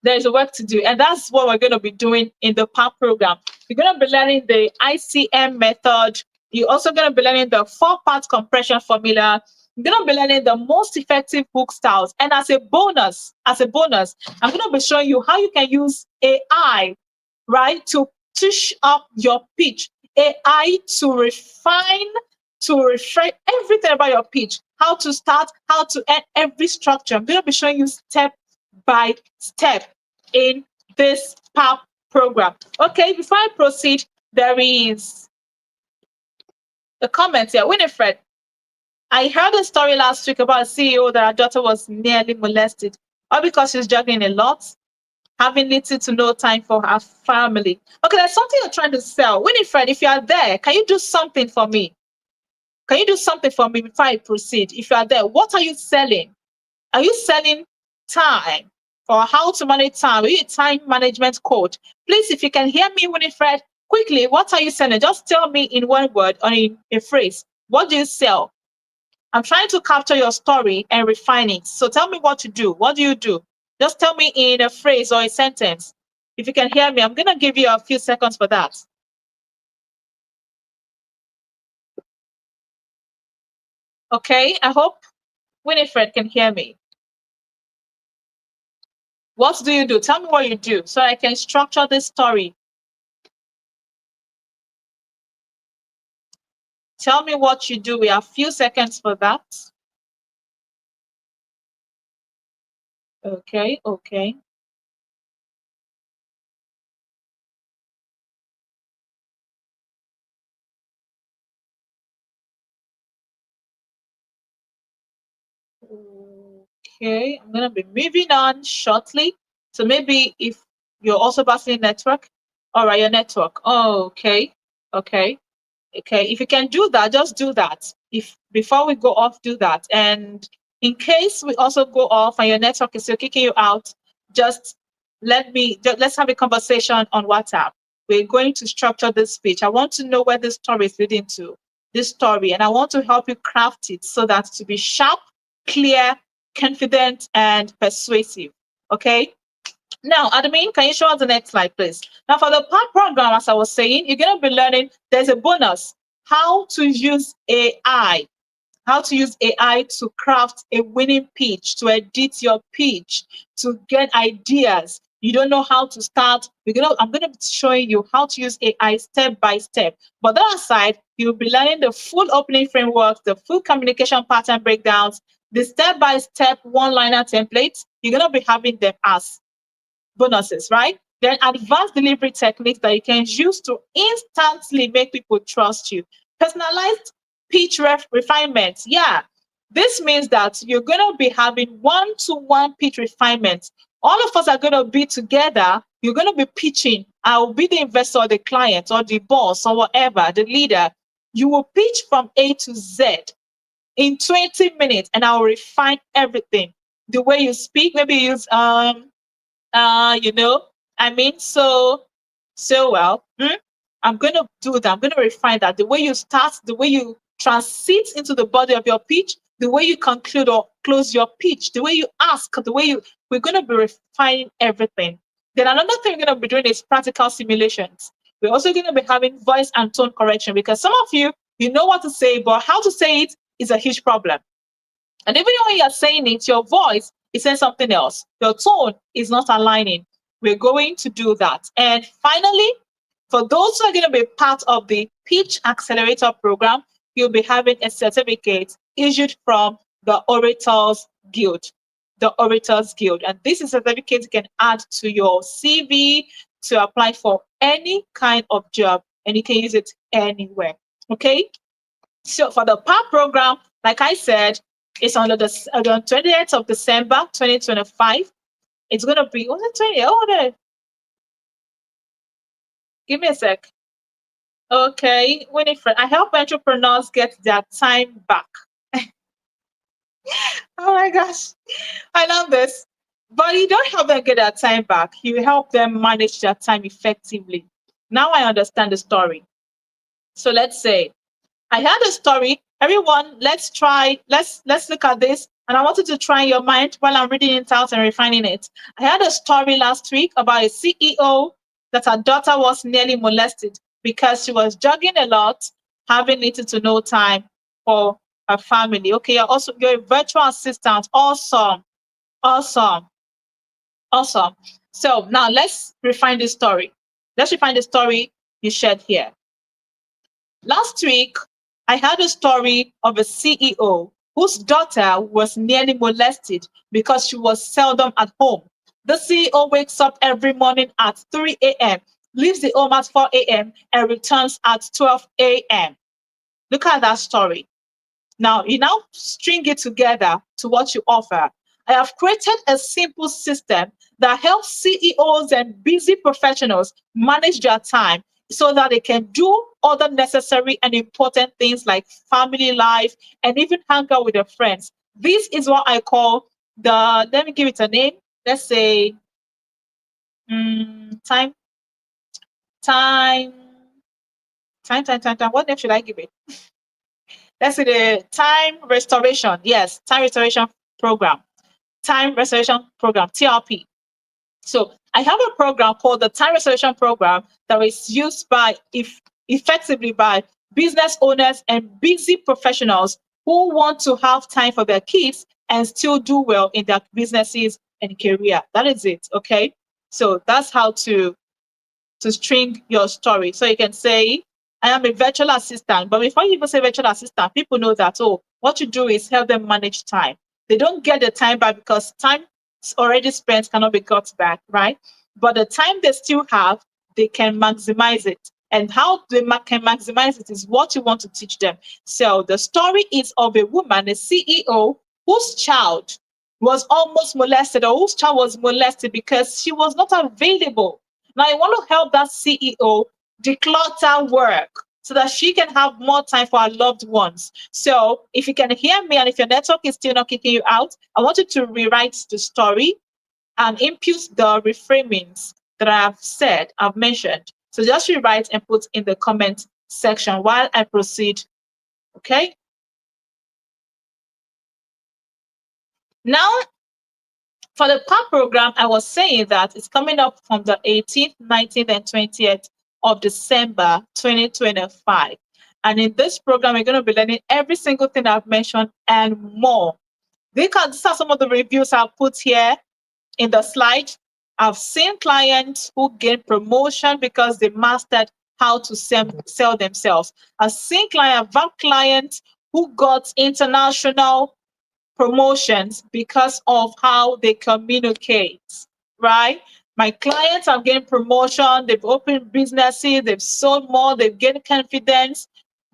There's a work to do, and that's what we're going to be doing in the PAP program. You're going to be learning the ICM method. You're also going to be learning the 4-part compression formula. You're going to be learning the most effective hook styles. And as a bonus, I'm going to be showing you how you can use AI, right, to push up your pitch. AI to refine everything about your pitch, how to start, how to end every structure. I'm going to be showing you step by step in this PAP program. Okay, before I proceed, there is the comment here. Winifred, I heard a story last week about a CEO that her daughter was nearly molested, all because she's juggling a lot, having little to no time for her family. Okay, there's something you're trying to sell. Winifred, if you are there, can you do something for me? Can you do something for me before I proceed? If you are there, what are you selling? Are you selling time or how to manage time? Are you a time management coach? Please, if you can hear me, Winifred, quickly, what are you selling? Just tell me in one word or in a phrase. What do you sell? I'm trying to capture your story and refine it. So tell me what you do. What do you do? Just tell me in a phrase or a sentence. If you can hear me, I'm going to give you a few seconds for that. Okay, I hope Winifred can hear me. What do you do? Tell me what you do so I can structure this story. Tell me what you do. We have a few seconds for that. Okay, okay. Okay, I'm going to be moving on shortly. So maybe if You're also battling network? All right, your network. Oh, okay. Okay. Okay. If you can do that, just do that. If before we go off, do that. And in case we also go off and your network is still kicking you out, just let's have a conversation on WhatsApp. We're going to structure this speech. I want to know where this story is leading to, this story, and I want to help you craft it so that to be sharp, clear, confident, and persuasive. Okay. Now, admin, can you show us the next slide, please? Now, for the part program, as I was saying, you're going to be learning, there's a bonus, how to use AI, how to use AI to craft a winning pitch, to edit your pitch, to get ideas. You don't know how to start. I'm going to be showing you how to use AI step by step. But that aside, you'll be learning the full opening framework, the full communication pattern breakdowns, the step by step one liner templates. You're going to be having them as bonuses, right? Then advanced delivery techniques that you can use to instantly make people trust you. Personalized pitch refinements. Yeah, this means that you're going to be having one-to-one pitch refinements. All of us are going to be together. You're going to be pitching. I will be the investor or the client or the boss or whatever, the leader. You will pitch from A to Z in 20 minutes and I will refine everything. The way you speak, maybe use you know, I mean, so well. I'm going to do that. I'm going to refine that. The way you start, the way you transit into the body of your pitch, the way you conclude or close your pitch, the way you ask, we're going to be refining everything. Then another thing we're going to be doing is practical simulations. We're also going to be having voice and tone correction because some of you, you know what to say, but how to say it is a huge problem. And even when you're saying it, your voice is saying something else. Your tone is not aligning. We're going to do that. And finally, for those who are going to be part of the Pitch Accelerator program, you'll be having a certificate issued from the Orators Guild. The Orators Guild. And this is a certificate you can add to your CV to apply for any kind of job, and you can use it anywhere. Okay? So for the PAR program, like I said, it's on the 28th of December, 2025. It's going to be, was it 20? Oh, no. Give me a sec. Okay, Winifred, I help entrepreneurs get their time back. Oh my gosh, I love this. But you don't help them get their time back. You help them manage their time effectively. Now I understand the story. So let's say I heard a story. Everyone, let's look at this. And I wanted to try your mind while I'm reading it out and refining it. I had a story last week about a CEO that her daughter was nearly molested because she was jogging a lot, having little to no time for her family. Okay, you're a virtual assistant. Awesome, awesome, awesome. So now let's refine this story. Let's refine the story you shared here. Last week, I heard a story of a CEO whose daughter was nearly molested because she was seldom at home. The CEO wakes up every morning at 3 a.m., leaves the home at 4 a.m., and returns at 12 a.m. Look at that story. Now, you now string it together to what you offer. I have created a simple system that helps CEOs and busy professionals manage their time so that they can do other necessary and important things like family life and even hang out with their friends. This is what I call let me give it a name. Let's say time, time, time. What name should I give it? Let's say the time restoration. Yes, time restoration program. Time restoration program, TRP. So I have a program called the Time Restoration Program that is used effectively by business owners and busy professionals who want to have time for their kids and still do well in their businesses and career. That is it. Okay. So that's how to string your story. So you can say, I am a virtual assistant. But before you even say virtual assistant, people know that, oh, what you do is help them manage time. They don't get the time back because time already spent cannot be got back, right? But the time they still have, they can maximize it. And how they can maximize it is what you want to teach them. So the story is of a woman, a CEO, whose child was almost molested, or whose child was molested because she was not available. Now, I want to help that CEO declutter work so that she can have more time for her loved ones. So, if you can hear me and if your network is still not kicking you out, I want you to rewrite the story and input the reframings that I've mentioned. So, just rewrite and put in the comment section while I proceed. Okay. Now, for the PAP program, I was saying that it's coming up from the 18th, 19th, and 20th of December 2025. And in this program, we're going to be learning every single thing I've mentioned and more. These are some of the reviews I've put here in the slide. I've seen clients who gained promotion because they mastered how to sell themselves. I've seen clients who got international promotions because of how they communicate, right? My clients have gained promotion, they've opened businesses, they've sold more, they've gained confidence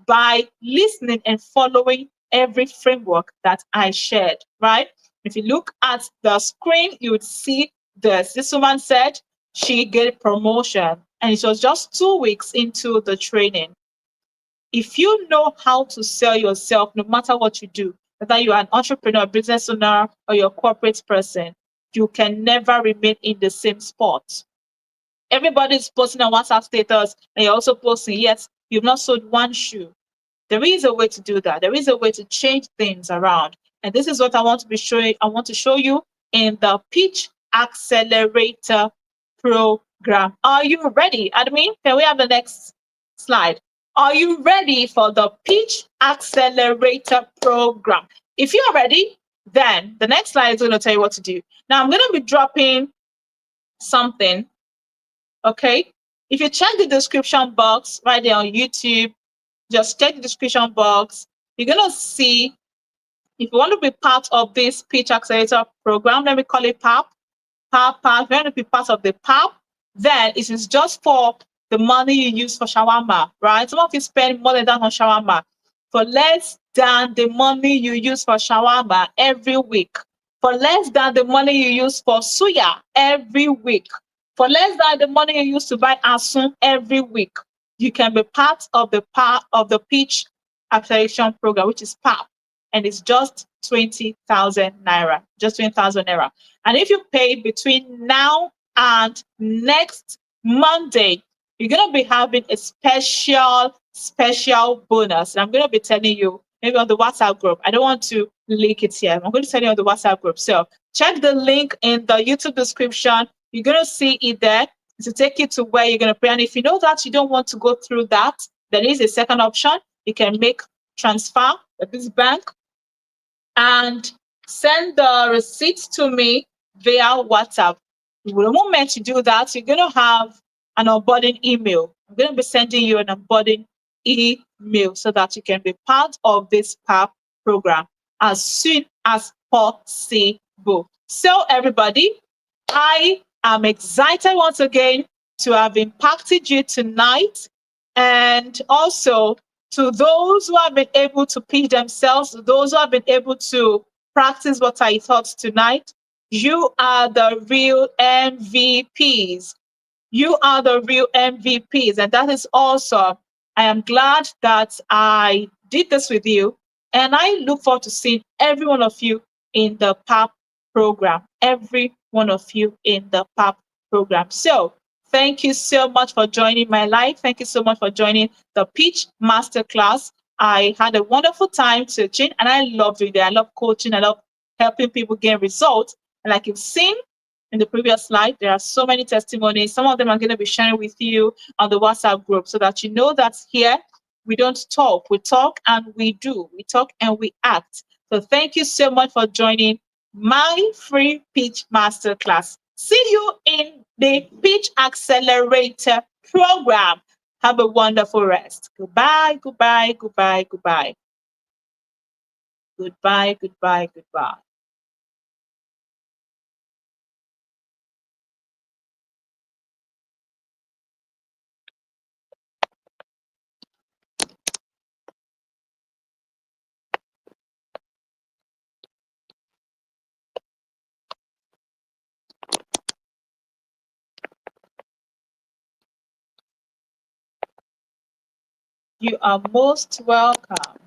by listening and following every framework that I shared, right? If you look at the screen, you would see this woman said she gained promotion and it was just 2 weeks into the training. If you know how to sell yourself, no matter what you do, whether you're an entrepreneur, business owner, or you're a corporate person, you can never remain in the same spot. Everybody's posting on WhatsApp status, and you're also posting, yes, you've not sold one shoe. There is a way to do that. There is a way to change things around. And this is what I want to be showing. I want to show you in the Pitch Accelerator program. Are you ready, admin? Can we have the next slide? Are you ready for the Pitch Accelerator program? If you're ready, then the next slide is going to tell you what to do. Now, I'm going to be dropping something, okay? If you check the description box right there on YouTube, just check the description box. You're going to see, if you want to be part of this Pitch Accelerator program, let me call it PAP. PAP. If you want to be part of the PAP, then it is just for the money you use for shawarma, right? Some of you spend more than that on shawarma for less than the money you use for shawarma every week, for less than the money you use for suya every week, for less than the money you use to buy asun every week. You can be part of the Pitch Acceleration Program, which is PAP, and it's just 20,000 naira, just 20,000 naira. And if you pay between now and next Monday, you're going to be having a special bonus. And I'm going to be telling you maybe on the WhatsApp group. I don't want to link it here. I'm going to tell you on the WhatsApp group. So check the link in the YouTube description. You're going to see it there to take you to where you're going to pay. And if you know that you don't want to go through that, there is a second option. You can make transfer at this bank and send the receipts to me via WhatsApp. The moment you do that, you're going to have an onboarding email. I'm going to be sending you an onboarding email so that you can be part of this PAP program as soon as possible. So, everybody, I am excited once again to have impacted you tonight, and also to those who have been able to pitch themselves, to those who have been able to practice what I taught tonight. You are the real MVPs. You are the real MVPs, and that is awesome. I am glad that I did this with you, and I look forward to seeing every one of you in the PAP program. Every one of you in the PAP program. So, thank you so much for joining my live. Thank you so much for joining the Pitch Masterclass. I had a wonderful time teaching, and I love it. I love coaching. I love helping people get results. And like you've seen, in the previous slide, there are so many testimonies. Some of them I'm going to be sharing with you on the WhatsApp group so that you know that here we don't talk. We talk and we do. We talk and we act. So thank you so much for joining my free pitch masterclass. See you in the Pitch Accelerator program. Have a wonderful rest. Goodbye, goodbye, goodbye, goodbye. Goodbye, goodbye, goodbye. You are most welcome.